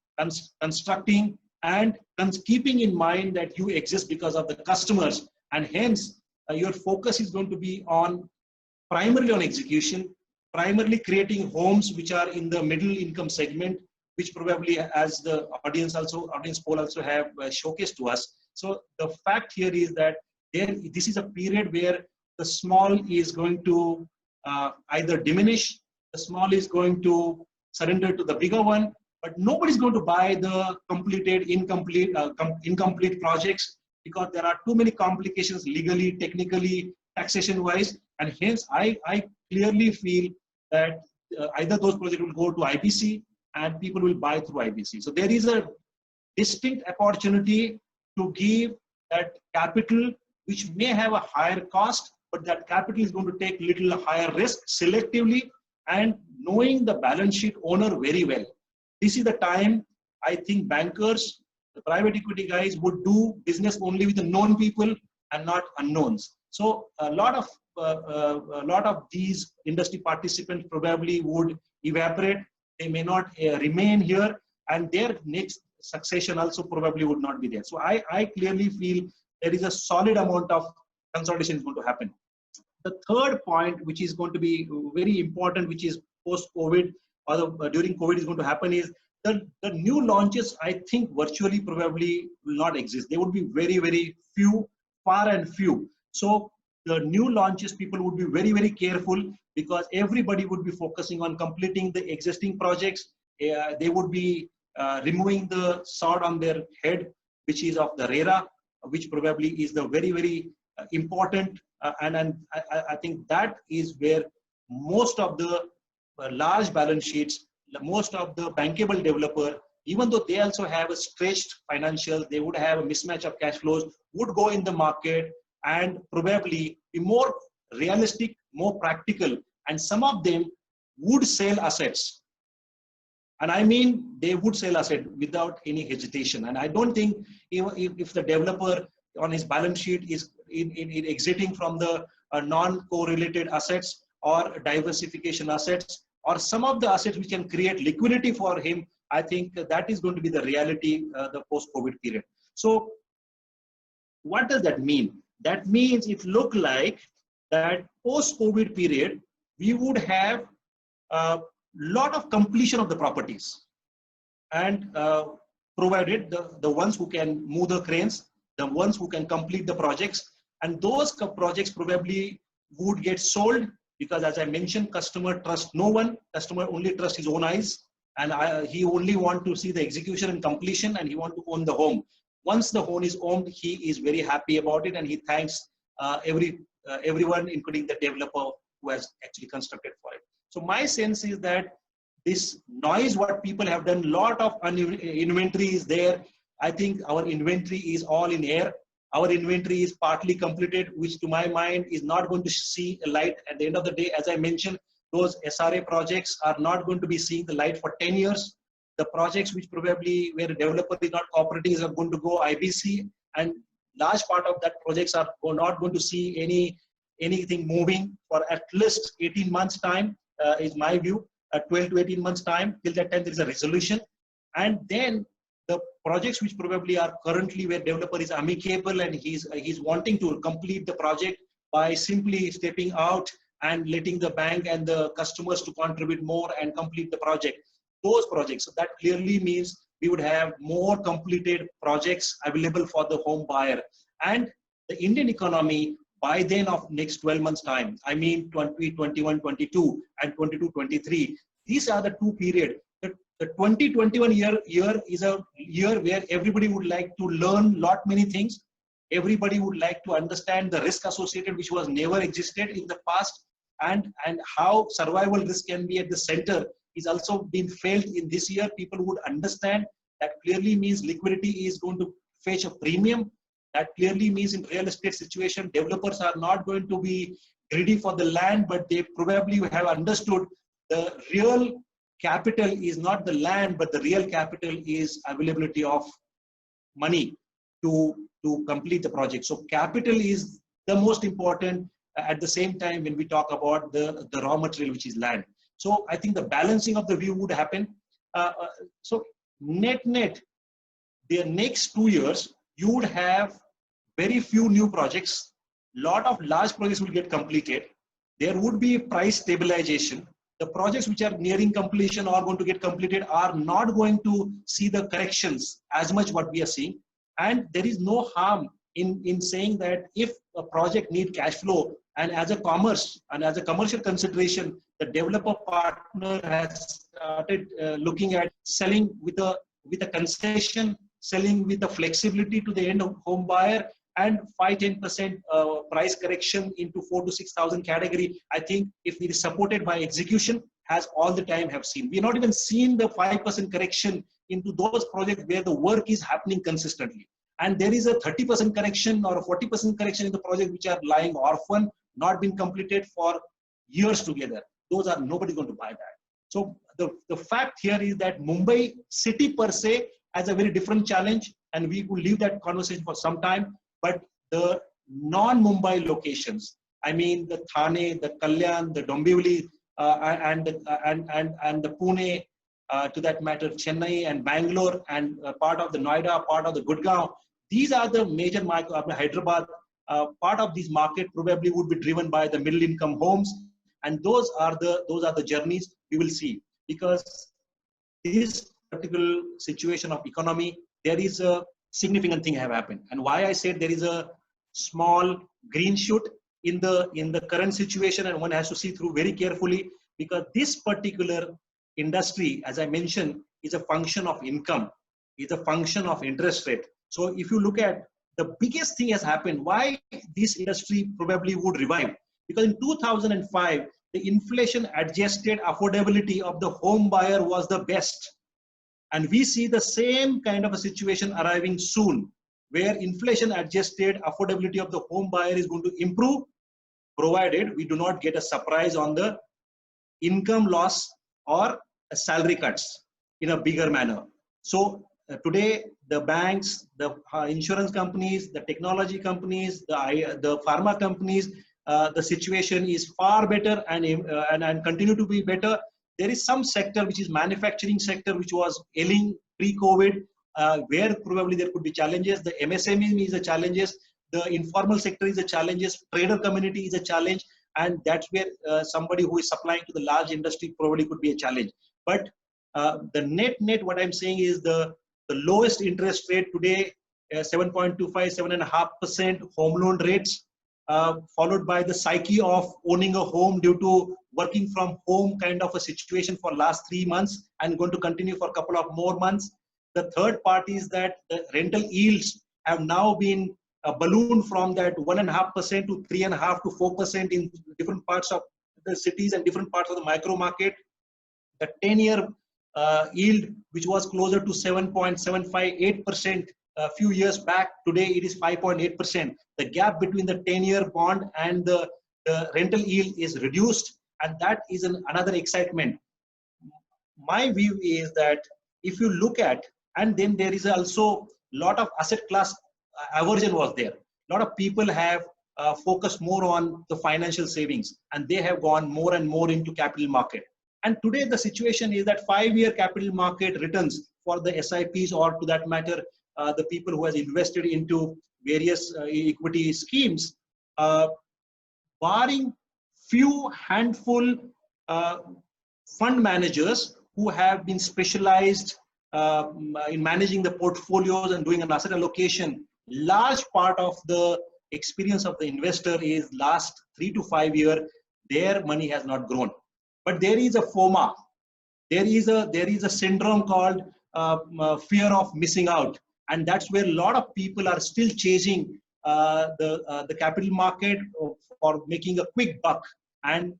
B: constructing, and keeping in mind that you exist because of the customers. And hence, your focus is going to be on primarily on execution, primarily creating homes which are in the middle income segment, which probably, as the audience poll also have showcased to us. So the fact here is that this is a period where the small is going to either diminish, the small is going to surrender to the bigger one, but nobody's going to buy the completed incomplete projects, because there are too many complications legally, technically, taxation wise, and hence I clearly feel that either those projects will go to IBC and people will buy through IBC. So there is a distinct opportunity to give that capital, which may have a higher cost, but that capital is going to take little higher risk selectively and knowing the balance sheet owner very well. This is the time I think bankers, the private equity guys, would do business only with the known people and not unknowns. So a lot of these industry participants probably would evaporate. They may not remain here, and their next succession also probably would not be there. So I clearly feel there is a solid amount of consolidation is going to happen. The third point, which is going to be very important, which is post-COVID or during COVID is going to happen, is the new launches, I think virtually probably will not exist. They would be very few, far and few. So the new launches, people would be very careful, because everybody would be focusing on completing the existing projects. They would be removing the sword on their head, which is of the RERA, which probably is the very important. And I think that is where most of the large balance sheets, most of the bankable developer, even though they also have a stretched financial, they would have a mismatch of cash flows, would go in the market and probably be more realistic, more practical, and some of them would sell assets. And I mean, they would sell asset without any hesitation. And I don't think if the developer on his balance sheet is in exiting from the non-correlated assets or diversification assets, or some of the assets which can create liquidity for him, I think that is going to be the reality, the post-COVID period. So what does that mean? That means it look like that post-COVID period, we would have a lot of completion of the properties, and provided the ones who can move the cranes, the ones who can complete the projects, and those projects probably would get sold, because as I mentioned, customer trusts no one, customer only trusts his own eyes, and he only want to see the execution and completion, and he want to own the home. Once the home is owned, he is very happy about it, and he thanks everyone, including the developer who has actually constructed for it. So my sense is that this noise, what people have done, lot of inventory is there. I think our inventory is all in air. Our inventory is partly completed, which to my mind is not going to see a light at the end of the day. As I mentioned, those SRA projects are not going to be seeing the light for 10 years. The projects which probably where a developer is not cooperating are going to go IBC, and large part of that projects are not going to see anything moving for at least 18 months time, is my view, 12 to 18 months time. Till that time there is a resolution. And then the projects which probably are currently where developer is amicable and he's wanting to complete the project by simply stepping out and letting the bank and the customers to contribute more and complete the project. Those projects, so that clearly means we would have more completed projects available for the home buyer. And the Indian economy by then of next 12 months time, I mean 2021, 22 and 22, 23, these are the two periods. The 2021 year is a year where everybody would like to learn many things. Everybody would like to understand the risk associated, which was never existed in the past, and how survival risk can be at the center is also been felt in this year. People would understand that clearly means liquidity is going to fetch a premium. That clearly means in real estate situation, developers are not going to be greedy for the land, but they probably have understood the real capital is not the land, but the real capital is availability of money to complete the project. So capital is the most important at the same time when we talk about the raw material, which is land. So I think the balancing of the view would happen. So net, the next 2 years, you would have very few new projects. Lot of large projects will get completed. There would be price stabilization. The projects which are nearing completion or going to get completed are not going to see the corrections as much what we are seeing. And there is no harm in saying that if a project need cash flow, and as a commerce and as a commercial consideration, the developer partner has started looking at selling with a concession, selling with the flexibility to the end home buyer, and 5-10% price correction into 4,000 to 6,000 category. I think if it is supported by execution, has all the time have seen. We not even seen the 5% correction into those projects where the work is happening consistently. And there is a 30% correction or a 40% correction in the project which are lying orphan, not been completed for years together. Those are nobody going to buy that. So the fact here is that Mumbai city per se has a very different challenge, and we will leave that conversation for some time. But the non-Mumbai locations, I mean the Thane, the Kalyan, the Dombivli, and the Pune, to that matter, Chennai and Bangalore, and part of the Noida, part of the Gurgaon. These are the major markets. Hyderabad, part of this market probably would be driven by the middle income homes, and those are the journeys we will see. Because this particular situation of economy, there is a significant thing have happened. And why I said there is a small green shoot in the current situation, and one has to see through very carefully, because this particular industry, as I mentioned, is a function of income, is a function of interest rate. So if you look at the biggest thing has happened, why this industry probably would revive, because in 2005, the inflation adjusted affordability of the home buyer was the best. And we see the same kind of a situation arriving soon, where inflation adjusted affordability of the home buyer is going to improve, provided we do not get a surprise on the income loss or salary cuts in a bigger manner. So today, the banks, the insurance companies, the technology companies, the pharma companies, the situation is far better and continue to be better. There is some sector which is manufacturing sector which was ailing pre-COVID, where probably there could be challenges. The MSME is a challenges. The informal sector is a challenges. Trader community is a challenge, and that's where somebody who is supplying to the large industry probably could be a challenge. But the net, what I'm saying is the lowest interest rate today, 7.25, 7.5% home loan rates, followed by the psyche of owning a home due to working from home kind of a situation for last 3 months and going to continue for a couple of more months. The third part is that the rental yields have now been ballooned from that 1.5% to 3.5% to 4% in different parts of the cities and different parts of the micro market. The 10-year yield, which was closer to 7.758% a few years back, today it is 5.8%. The gap between the 10-year bond and the rental yield is reduced, and that is another excitement. My view is that if you look at, and then there is also a lot of asset class aversion was there. A lot of people have focused more on the financial savings, and they have gone more and more into capital market. And today the situation is that 5-year capital market returns for the SIPs, or to that matter, the people who has invested into various equity schemes, barring few handful fund managers who have been specialized in managing the portfolios and doing an asset allocation, large part of the experience of the investor is last 3 to 5 years, their money has not grown. But there is a FOMA, there is a syndrome called fear of missing out, and that's where a lot of people are still chasing the capital market for making a quick buck, and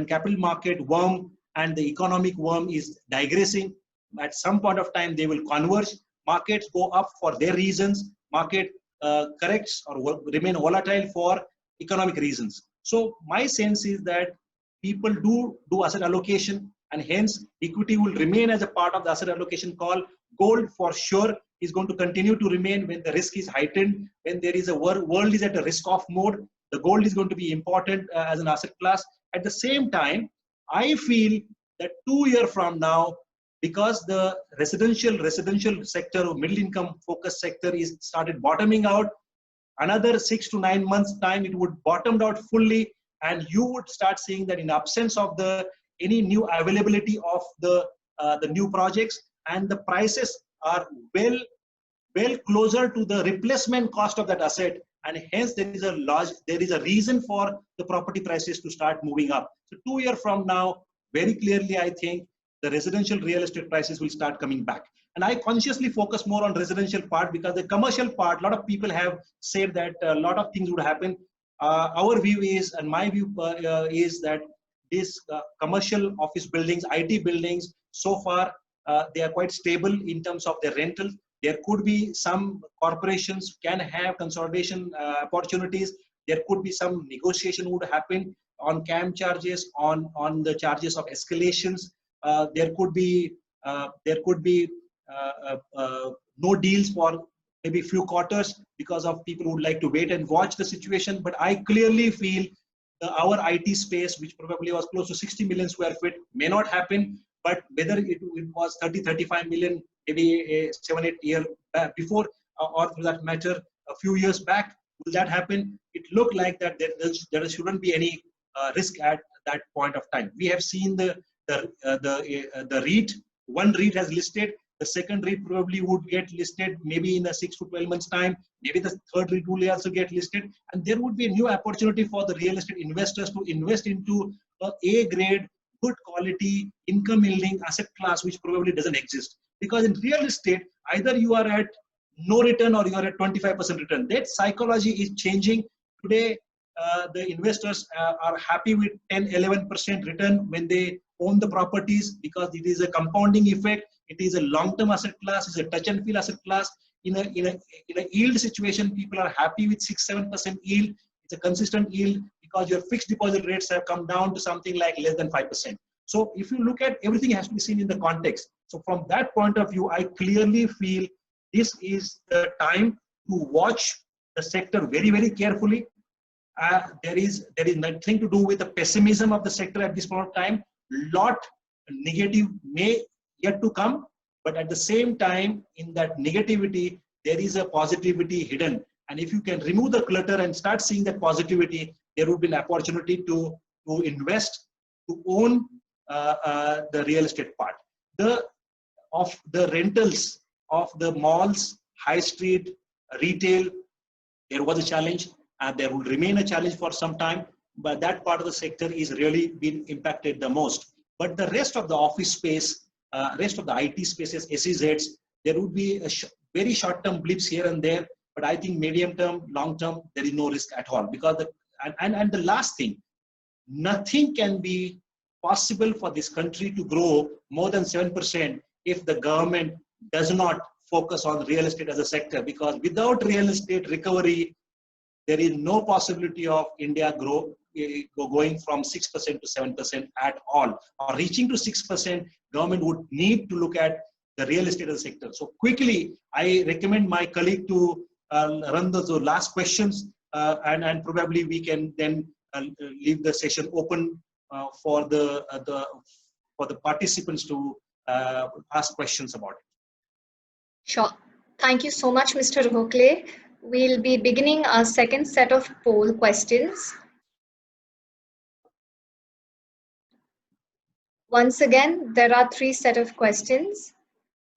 B: capital market worm and the economic worm is digressing. At some point of time they will converge. Markets go up for their reasons, market corrects or remain volatile for economic reasons. So my sense is that people do asset allocation, and hence equity will remain as a part of the asset allocation call. Gold for sure is going to continue to remain when the risk is heightened, when there is a world is at a risk off mode. The gold is going to be important as an asset class. At the same time, I feel that 2 years from now, because the residential sector or middle income focused sector is started bottoming out, another 6 to 9 months time it would bottomed out fully, and you would start seeing that in absence of any new availability of the new projects, and the prices are well closer to the replacement cost of that asset, and hence there is a reason for the property prices to start moving up. So 2 years from now, very clearly I think the residential real estate prices will start coming back. And I consciously focus more on residential part, because the commercial part, a lot of people have said that a lot of things would happen. Our view is, and my view is that these commercial office buildings, IT buildings, so far they are quite stable in terms of their rental. There could be some corporations can have consolidation opportunities. There could be some negotiation would happen on CAM charges, on the charges of escalations. There could be no deals for maybe few quarters because of people who would like to wait and watch the situation. But I clearly feel our IT space, which probably was close to 60 million square feet, may not happen. But whether it was 30-35 million, maybe 7-8 years before, or for that matter, a few years back, will that happen? It looked like that there shouldn't be any risk at that point of time. We have seen the REIT, one REIT has listed, the second REIT probably would get listed maybe in a 6 to 12 months time, maybe the third REIT will also get listed, and there would be a new opportunity for the real estate investors to invest into a grade, good quality, income yielding asset class, which probably doesn't exist. Because in real estate, either you are at no return or you are at 25% return. That psychology is changing. Today, the investors are happy with 10-11% return when they own the properties, because it is a compounding effect. It is a long-term asset class. It's a touch and feel asset class. In a yield situation, people are happy with 6-7% yield. It's a consistent yield because your fixed deposit rates have come down to something like less than 5%. So if you look at everything has to be seen in the context. So from that point of view, I clearly feel this is the time to watch the sector very, very carefully. There is nothing to do with the pessimism of the sector at this point of time. Lot negative may yet to come, but at the same time, in that negativity, there is a positivity hidden. And if you can remove the clutter and start seeing that positivity, there would be an opportunity to invest, to own the real estate part. Of the rentals of the malls, high street, retail, there was a challenge, and there will remain a challenge for some time, but that part of the sector is really been impacted the most. But the rest of the office space, rest of the IT spaces, SEZs, there would be very short-term blips here and there, but I think medium-term, long-term, there is no risk at all. Because and the last thing, nothing can be possible for this country to grow more than 7% if the government does not focus on real estate as a sector. Because without real estate recovery, there is no possibility of India going from 6% to 7% at all. Or reaching to 6%, government would need to look at the real estate as a sector. So quickly, I recommend my colleague to run those last questions, and probably we can then leave the session open for the participants to ask questions about it.
C: Sure. Thank you so much, Mr. Gokhale. We'll be beginning our second set of poll questions. Once again, there are 3 sets of questions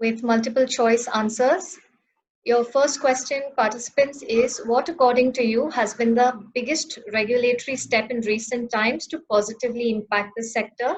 C: with multiple choice answers. Your first question, participants, is what, according to you, has been the biggest regulatory step in recent times to positively impact the sector?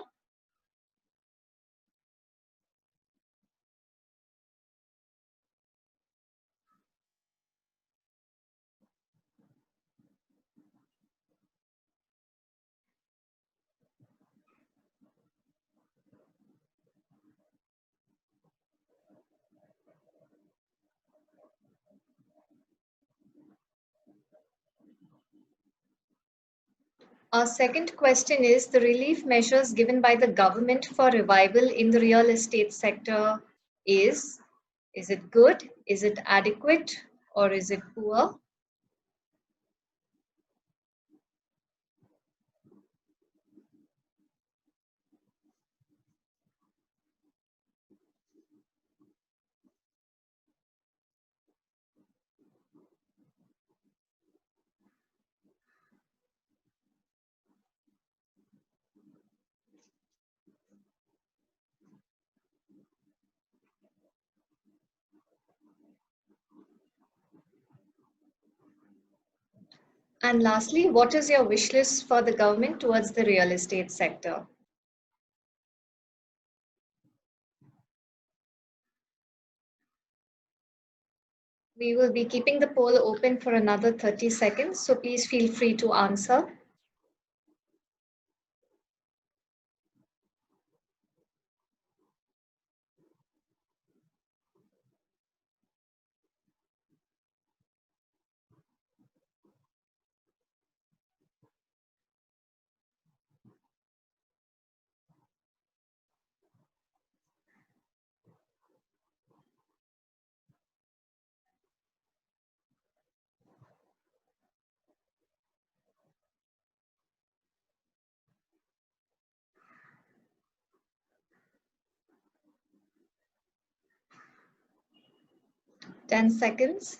C: Our second question is the relief measures given by the government for revival in the real estate sector is it good, is it adequate, or is it poor? And lastly, what is your wish list for the government towards the real estate sector? We will be keeping the poll open for another 30 seconds, so please feel free to answer. Ten seconds.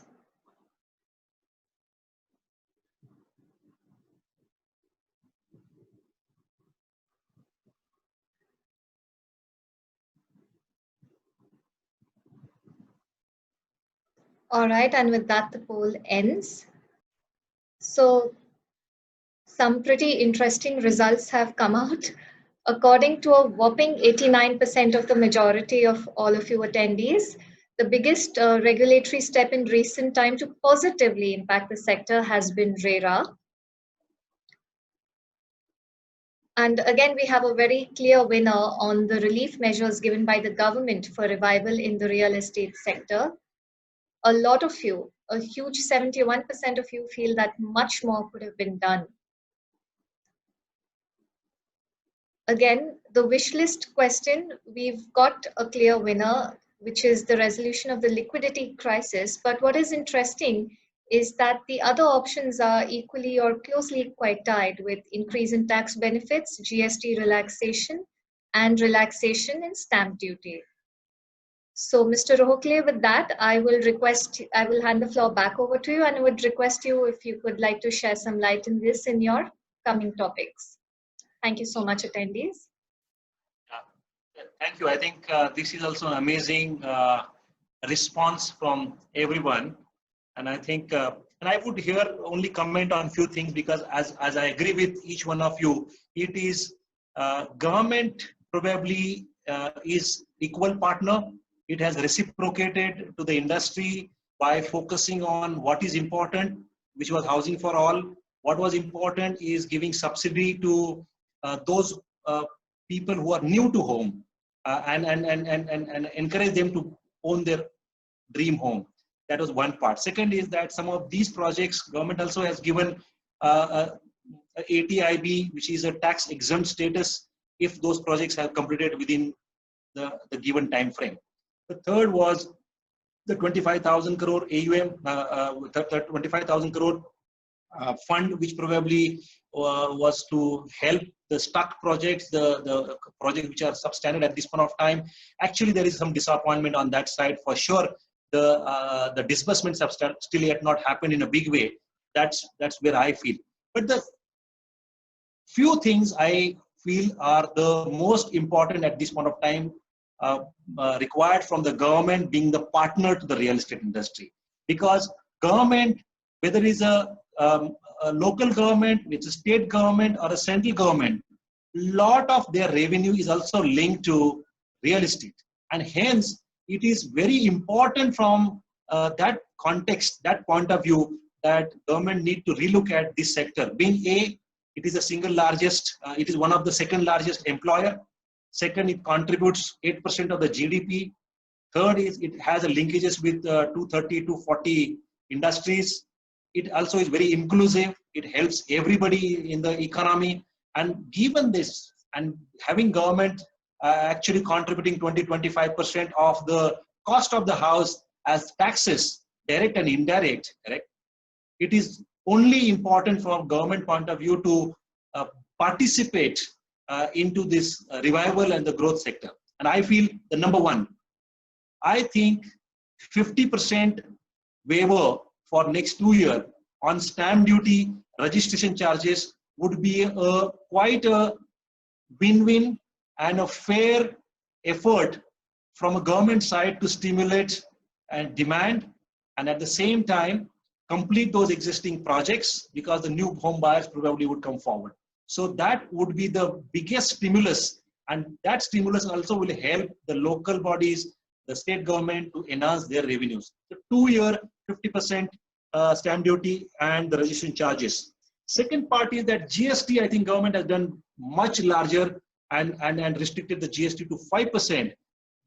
C: All right, and with that, the poll ends. So some pretty interesting results have come out. According to a whopping 89% of the majority of all of you attendees, the biggest regulatory step in recent time to positively impact the sector has been RERA. And again, we have a very clear winner on the relief measures given by the government for revival in the real estate sector. a lot of you, a huge 71% of you feel that much more could have been done. Again, the wish list question, we've got a clear winner, which is the resolution of the liquidity crisis. But what is interesting is that the other options are equally or closely quite tied, with increase in tax benefits, GST relaxation, and relaxation in stamp duty. So, Mr. Rohokle, with that, I will hand the floor back over to you, and I would request you if you could like to share some light in this in your coming topics. Thank you so much, attendees.
B: Thank you. I think this is also an amazing response from everyone. And I think, and I would here only comment on a few things, because as I agree with each one of you, it is government probably is equal partner. It has reciprocated to the industry by focusing on what is important, which was housing for all. What was important is giving subsidy to those people who are new to home and encourage them to own their dream home. That was one part. Second is that some of these projects, government also has given ATIB, which is a tax exempt status, if those projects have completed within the given time frame. The third was the 25,000 crore AUM, 25,000 crore fund, which probably was to help the stuck projects, the projects which are substandard at this point of time. Actually, there is some disappointment on that side for sure. The disbursements have still yet not happened in a big way. That's where I feel. But the few things I feel are the most important at this point of time required from the government being the partner to the real estate industry. Because government, whether it's a local government, it's a state government or a central government, lot of their revenue is also linked to real estate. And hence, it is very important from that context, that point of view, that government need to relook at this sector. Being A, it is the single largest, it is one of the second largest employer. Second, it contributes 8% of the GDP. Third is it has a linkages with 230 to 40 industries. It also is very inclusive. It helps everybody in the economy. And given this, and having government actually contributing 20-25% of the cost of the house as taxes, direct and indirect, correct? It is only important from government point of view to participate into this revival and the growth sector. And I feel the number one, I think 50% waiver for next 2 years on stamp duty registration charges would be quite a win-win and a fair effort from a government side to stimulate and demand, and at the same time complete those existing projects, because the new home buyers probably would come forward. So that would be the biggest stimulus, and that stimulus also will help the local bodies, the state government to enhance their revenues. The 2 year 50% stamp duty and the registration charges. Second part is that GST, I think government has done much larger and restricted the GST to 5%.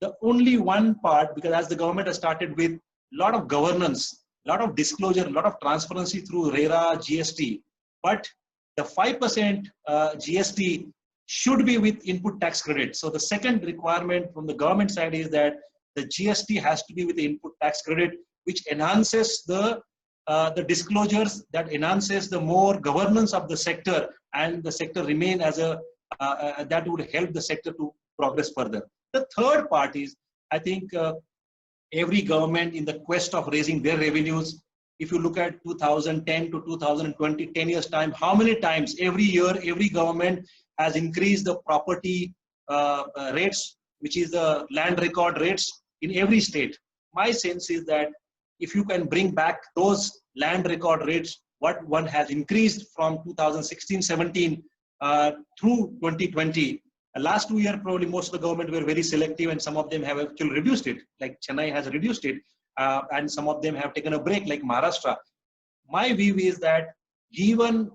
B: The only one part, because as the government has started with a lot of governance, a lot of disclosure, a lot of transparency through RERA, GST, but the 5% GST should be with input tax credit. So the second requirement from the government side is that the GST has to be with the input tax credit, which enhances the disclosures, that enhances the more governance of the sector, and the sector remain as a, that would help the sector to progress further. The third part is, I think every government in the quest of raising their revenues, if you look at 2010 to 2020, 10 years time, how many times every year, every government has increased the property rates, which is the land record rates in every state. My sense is that if you can bring back those land record rates, what one has increased from 2016-17 through 2020, last 2 years probably most of the government were very selective, and some of them have actually reduced it, like Chennai has reduced it, and some of them have taken a break, like Maharashtra. My view is that given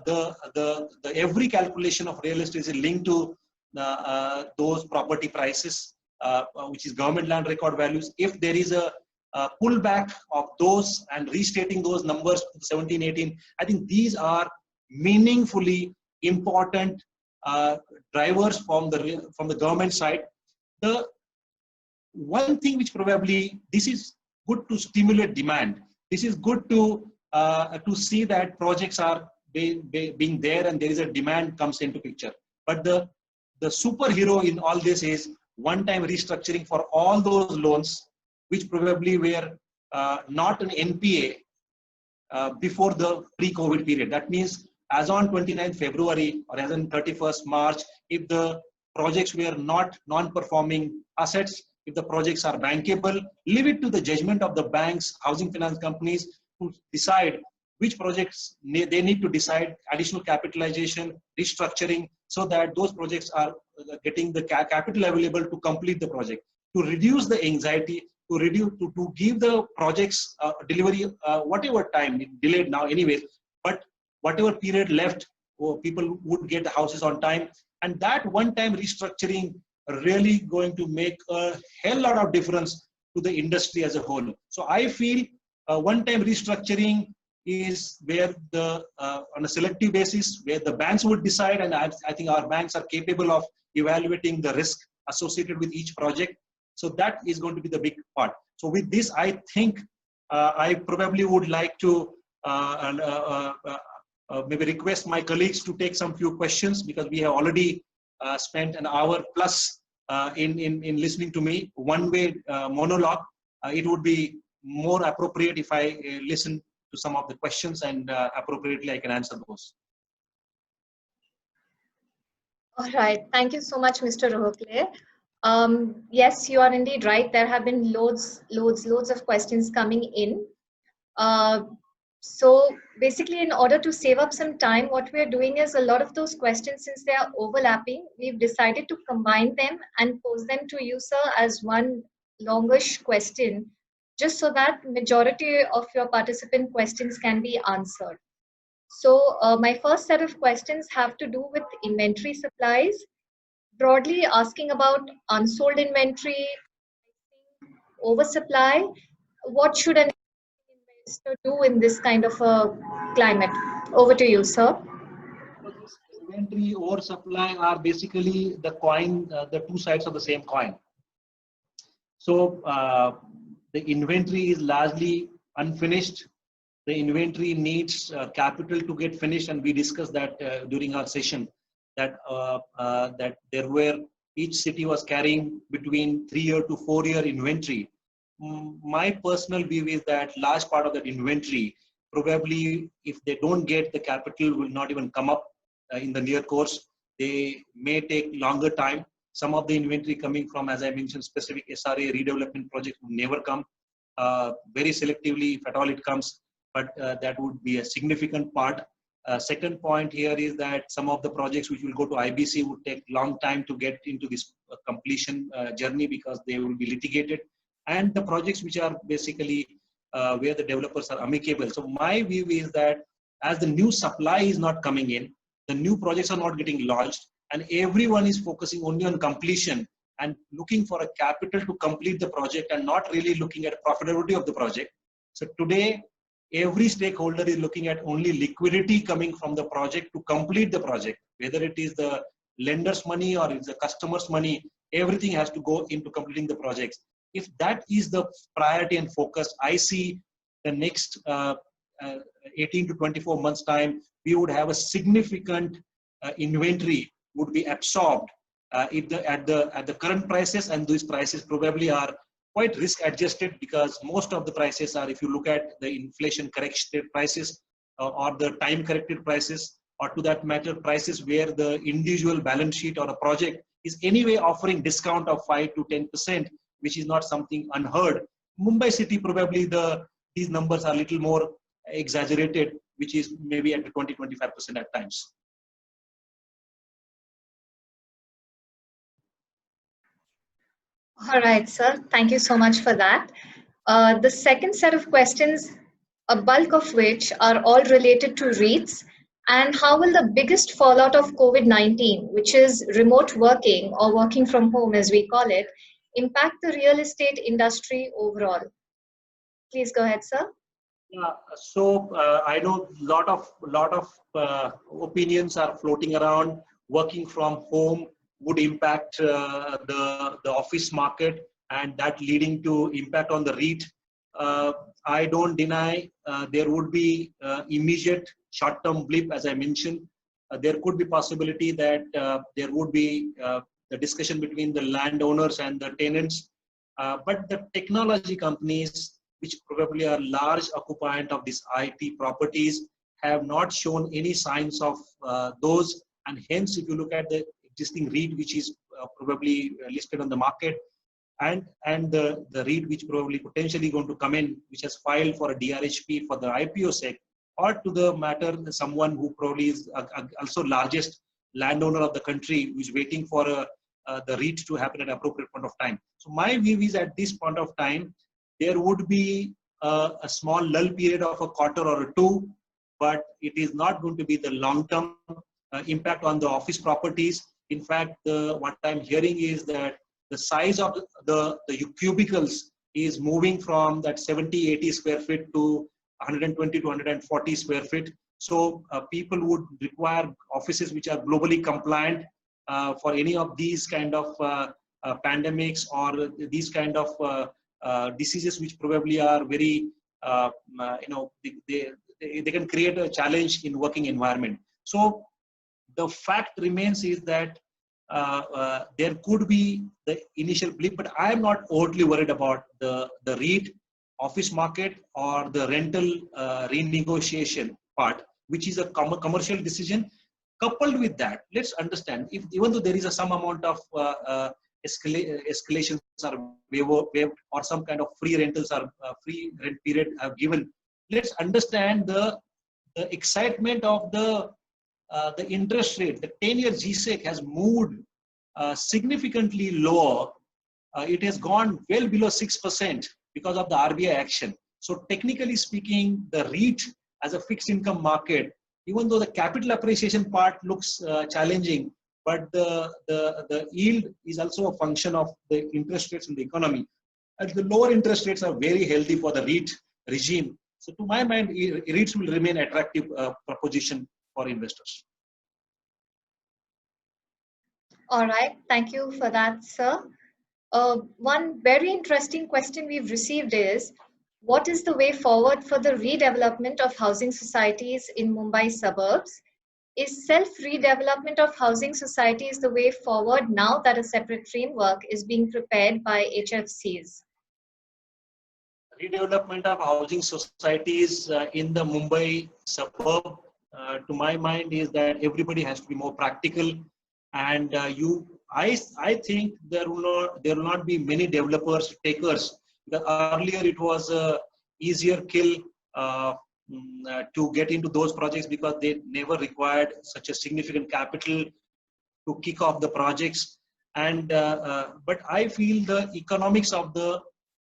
B: the every calculation of real estate is linked to those property prices, which is government land record values. If there is a pullback of those and restating those numbers 17, 18, I think these are meaningfully important drivers from the government side. The one thing which probably this is good to stimulate demand. This is good to see that projects are being there and there is a demand comes into picture. But the superhero in all this is one-time restructuring for all those loans which probably were not an NPA before the pre-COVID period. That means as on 29th February or as on 31st March, if the projects were not non-performing assets, if the projects are bankable, leave it to the judgment of the banks, housing finance companies to decide which projects they need to decide additional capitalization, restructuring, so that those projects are getting the capital available to complete the project, to reduce the anxiety, to give the projects delivery whatever time delayed now anyways, but whatever period left, people would get the houses on time. And that one-time restructuring really going to make a hell lot of difference to the industry as a whole. So I feel one-time restructuring is where on a selective basis, where the banks would decide, and I think our banks are capable of evaluating the risk associated with each project. So that is going to be the big part. So with this, I think I probably would like to maybe request my colleagues to take some few questions, because we have already spent an hour plus in listening to me one-way monologue. It would be more appropriate if I listen to some of the questions and appropriately I can answer those.
C: All right. Thank you so much, Mr. Rohakle. Yes, you are indeed right. There have been loads of questions coming in. So basically, in order to save up some time, what we are doing is a lot of those questions, since they are overlapping, we've decided to combine them and pose them to you, sir, as one longish question, just so that majority of your participant questions can be answered. So my first set of questions have to do with inventory supplies, broadly asking about unsold inventory, oversupply. What should an investor do in this kind of a climate? Over to you, sir.
B: Inventory or supply are basically the coin, the two sides of the same coin. So the inventory is largely unfinished. The inventory needs capital to get finished, and we discussed that during our session, that that there were, each city was carrying between 3-year to 4-year inventory. My personal view is that large part of that inventory, probably if they don't get the capital, will not even come up in the near course. They may take longer time. Some of the inventory coming from, as I mentioned, specific SRA redevelopment projects will never come. Very selectively, if at all it comes, but that would be a significant part. Second point here is that some of the projects which will go to IBC would take long time to get into this completion journey, because they will be litigated. And the projects which are basically where the developers are amicable. So my view is that as the new supply is not coming in, the new projects are not getting launched, and everyone is focusing only on completion and looking for a capital to complete the project and not really looking at profitability of the project. So today, every stakeholder is looking at only liquidity coming from the project to complete the project, whether it is the lender's money or it's the customer's money, everything has to go into completing the projects. If that is the priority and focus, I see the next 18 to 24 months time, we would have a significant inventory would be absorbed if at the current prices, and these prices probably are quite risk adjusted, because most of the prices are, if you look at the inflation corrected prices or the time corrected prices, or to that matter prices where the individual balance sheet or a project is anyway offering discount of 5 to 10%, which is not something unheard. Mumbai city, probably these numbers are a little more exaggerated, which is maybe at 20-25% at times.
C: All right, sir. Thank you so much for that. The second set of questions, a bulk of which are all related to REITs, and how will the biggest fallout of COVID-19, which is remote working or working from home as we call it, impact the real estate industry overall? Please go ahead, sir.
B: Yeah, so I know lot of opinions are floating around. Working from home would impact the office market, and that leading to impact on the REIT. I don't deny there would be immediate short-term blip, as I mentioned. There could be possibility that there would be the discussion between the landowners and the tenants, but the technology companies, which probably are large occupant of these IT properties, have not shown any signs of those. And hence, if you look at the existing REIT, which is probably listed on the market, and the REIT which probably potentially going to come in, which has filed for a DRHP for the IPO sec, or to the matter, someone who probably is also largest landowner of the country, who is waiting for the REIT to happen at appropriate point of time. So my view is at this point of time, there would be a small lull period of a quarter or two, but it is not going to be the long-term impact on the office properties. In fact, what I'm hearing is that the size of the cubicles is moving from that 70, 80 square feet to 120 to 140 square feet. So people would require offices which are globally compliant for any of these kind of pandemics or these kind of diseases which probably are very, they can create a challenge in working environment. So the fact remains is that there could be the initial blip, but I am not overtly worried about the REIT office market or the rental renegotiation part, which is a commercial decision. Coupled with that, let's understand, if even though there is some amount of escalations are waived or some kind of free rentals or free rent period are given, let's understand the excitement of the interest rate. The 10-year GSEC has moved significantly lower. It has gone well below 6% because of the RBI action. So technically speaking, the REIT as a fixed income market, even though the capital appreciation part looks challenging, but the yield is also a function of the interest rates in the economy. And the lower interest rates are very healthy for the REIT regime. So to my mind, REITs will remain attractive proposition for investors.
C: All right, thank you for that, sir. One very interesting question we've received is, what is the way forward for the redevelopment of housing societies in Mumbai suburbs? Is self-redevelopment of housing societies the way forward now that a separate framework is being prepared by HFCs?
B: Redevelopment of housing societies in the Mumbai suburb, to my mind, is that everybody has to be more practical. And I think there will not be many developers, takers. Because earlier it was easier kill to get into those projects because they never required such a significant capital to kick off the projects. And but I feel the economics of the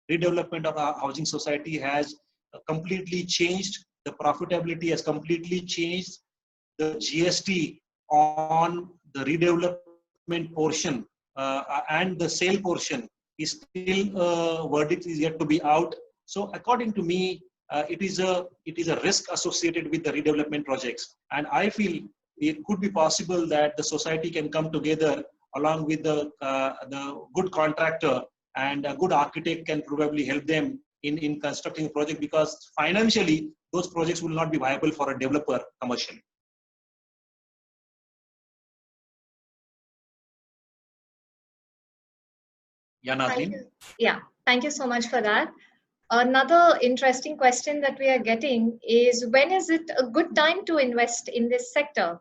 B: redevelopment of our housing society has completely changed. The profitability has completely changed. The GST on the redevelopment portion and the sale portion is still verdict is yet to be out. So according to me, it is a risk associated with the redevelopment projects, and I feel it could be possible that the society can come together along with the good contractor, and a good architect can probably help them in constructing a project, because financially those projects will not be viable for a developer commercially. Yeah, Nazreen?
C: Thank you so much for that. Another interesting question that we are getting is, when is it a good time to invest in this sector?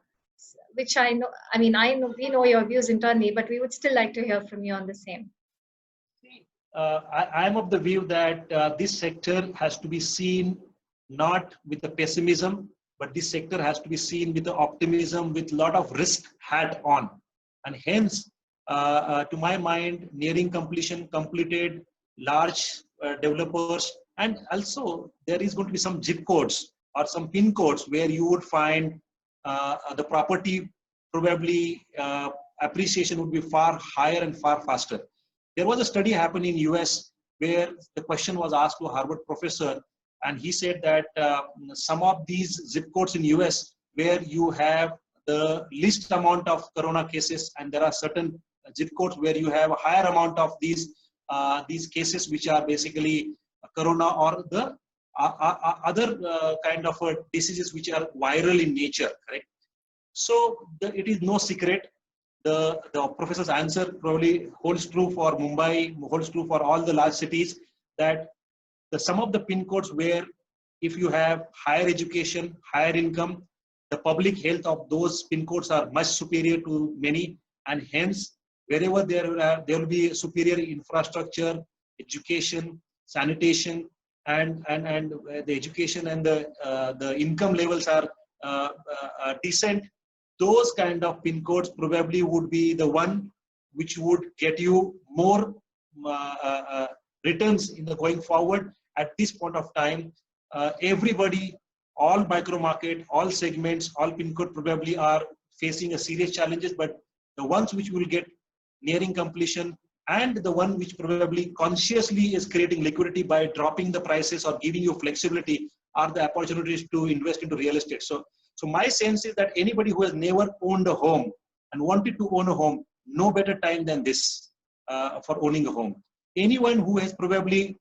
C: Which I know we know your views internally, but we would still like to hear from you on the same.
B: I'm of the view that this sector has to be seen not with the pessimism, but this sector has to be seen with the optimism, with a lot of risk hat on. And hence, to my mind, nearing completion, completed, large developers, and also there is going to be some zip codes or some pin codes where you would find the property probably appreciation would be far higher and far faster. There was a study happening in US where the question was asked to a Harvard professor, and he said that some of these zip codes in US where you have the least amount of corona cases, and there are certain zip codes where you have a higher amount of these cases which are basically corona or the other kind of diseases which are viral in nature, correct? So it is no secret. The professor's answer probably holds true for Mumbai, holds true for all the large cities, that some of the pin codes where if you have higher education, higher income, the public health of those pin codes are much superior to many, and hence wherever there will be superior infrastructure, education, sanitation, and the education and the income levels are decent. Those kind of pin codes probably would be the one which would get you more returns in the going forward. At this point of time, everybody, all micro market, all segments, all pin code probably are facing a serious challenges, but the ones which will get nearing completion and the one which probably consciously is creating liquidity by dropping the prices or giving you flexibility are the opportunities to invest into real estate. So my sense is that anybody who has never owned a home and wanted to own a home, no better time than this for owning a home. Anyone who has probably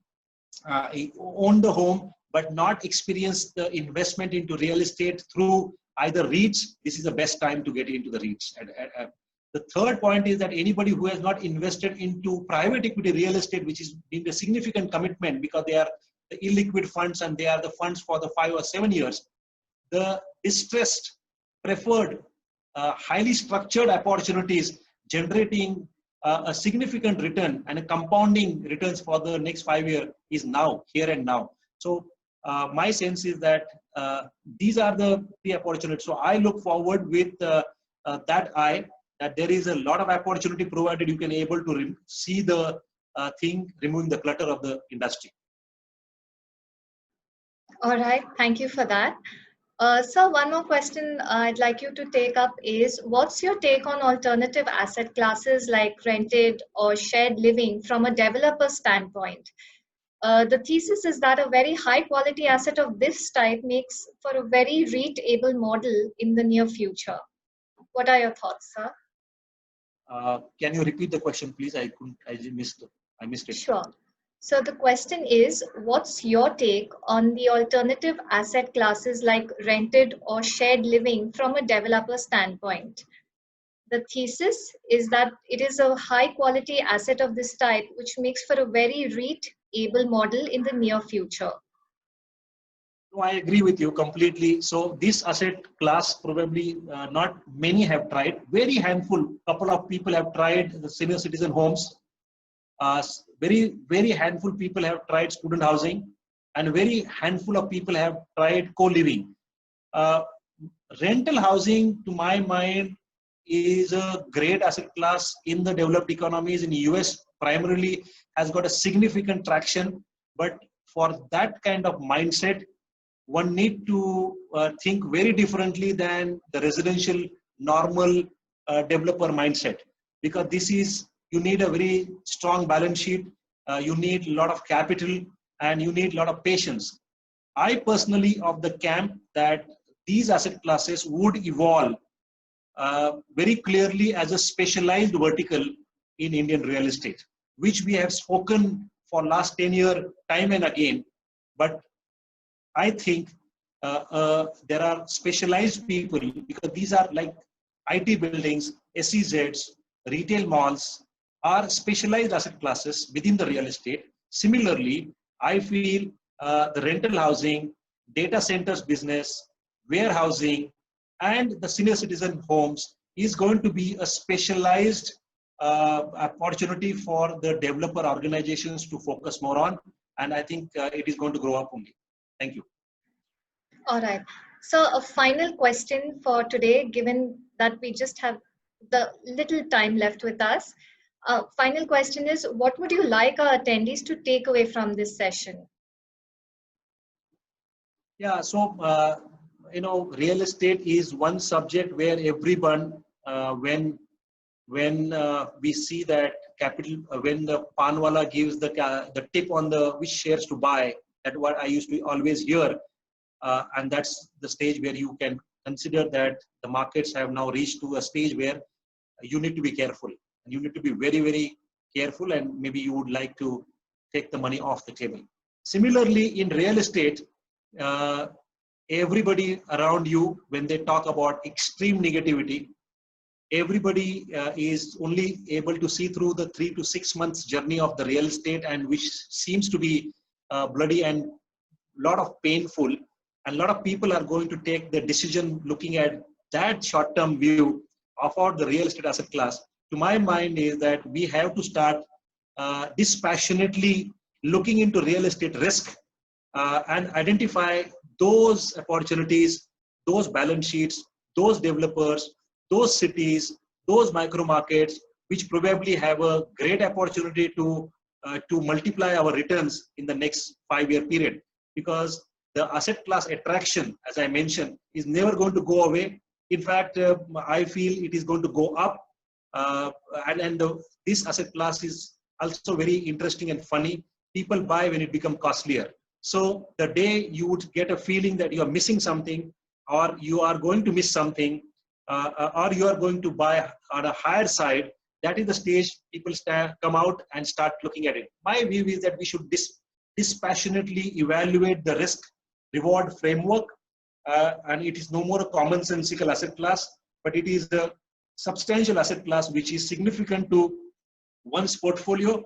B: owned a home but not experienced the investment into real estate through either REITs, this is the best time to get into the REITs. The third point is that anybody who has not invested into private equity real estate, which is been a significant commitment because they are the illiquid funds and they are the funds for the 5 or 7 years, the distressed, preferred, highly structured opportunities generating a significant return and a compounding returns for the next 5 years is now, here and now. So my sense is that these are the opportunities. So I look forward with that eye, that there is a lot of opportunity provided you can able to see the thing, removing the clutter of the industry.
C: All right, thank you for that. So one more question I'd like you to take up is, what's your take on alternative asset classes like rented or shared living from a developer standpoint? The thesis is that a very high quality asset of this type makes for a very REIT-able model in the near future. What are your thoughts, sir?
B: Can you repeat the question, please? I missed it.
C: Sure. So the question is, what's your take on the alternative asset classes like rented or shared living from a developer standpoint? The thesis is that it is a high quality asset of this type, which makes for a very REIT-able model in the near future.
B: No, I agree with you completely. So this asset class probably not many have tried. Very handful, couple of people have tried the senior citizen homes. Very handful people have tried student housing, and very handful of people have tried co-living. Rental housing, to my mind, is a great asset class in the developed economies. In the US, primarily has got a significant traction, but for that kind of mindset, one need to think very differently than the residential normal developer mindset, because this is, you need a very strong balance sheet, you need a lot of capital, and you need a lot of patience. I personally of the camp that these asset classes would evolve very clearly as a specialized vertical in Indian real estate, which we have spoken for last 10 years time and again. But I think there are specialized people, because these are like IT buildings, SEZs, retail malls are specialized asset classes within the real estate. Similarly, I feel the rental housing, data centers business, warehousing, and the senior citizen homes is going to be a specialized opportunity for the developer organizations to focus more on. And I think it is going to grow up only. Thank you.
C: All right. So a final question for today, given that we just have the little time left with us. Final question is, what would you like our attendees to take away from this session?
B: Yeah, so, real estate is one subject where everyone, when when we see that capital, when the Panwala gives the tip on which shares to buy, that's what I used to always hear. And that's the stage where you can consider that the markets have now reached to a stage where you need to be careful. And you need to be very, very careful, and maybe you would like to take the money off the table. Similarly, in real estate, everybody around you, when they talk about extreme negativity, everybody is only able to see through the 3 to 6 months journey of the real estate, and which seems to be bloody and lot of painful. And a lot of people are going to take the decision looking at that short-term view of the real estate asset class. To my mind is that we have to start dispassionately looking into real estate risk and identify those opportunities, those balance sheets, those developers, those cities, those micro markets, which probably have a great opportunity to multiply our returns in the next 5-year period. Because the asset class attraction, as I mentioned, is never going to go away. In fact, I feel it is going to go up. This asset class is also very interesting and funny. People buy when it becomes costlier. So the day you would get a feeling that you are missing something, or you are going to miss something, or you are going to buy on a higher side, that is the stage people come out and start looking at it. My view is that we should dispassionately evaluate the risk reward framework, and it is no more a commonsensical asset class, but it is a substantial asset class which is significant to one's portfolio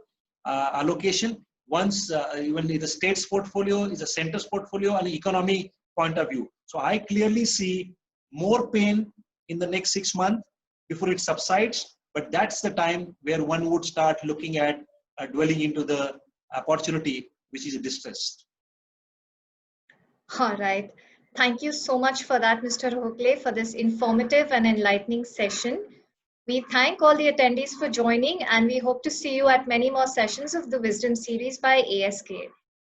B: allocation, even the state's portfolio, is a center's portfolio, and economy point of view. So I clearly see more pain in the next 6 months before it subsides, but that's the time where one would start looking at dwelling into the opportunity which is distressed.
C: All right. Thank you so much for that, Mr. Rohakle, for this informative and enlightening session. We thank all the attendees for joining, and we hope to see you at many more sessions of the Wisdom Series by ASK.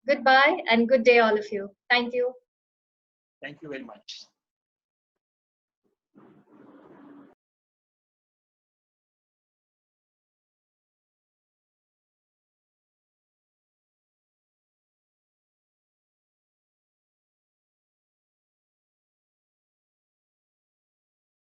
C: Goodbye and good day, all of you. Thank you.
B: Thank you very much.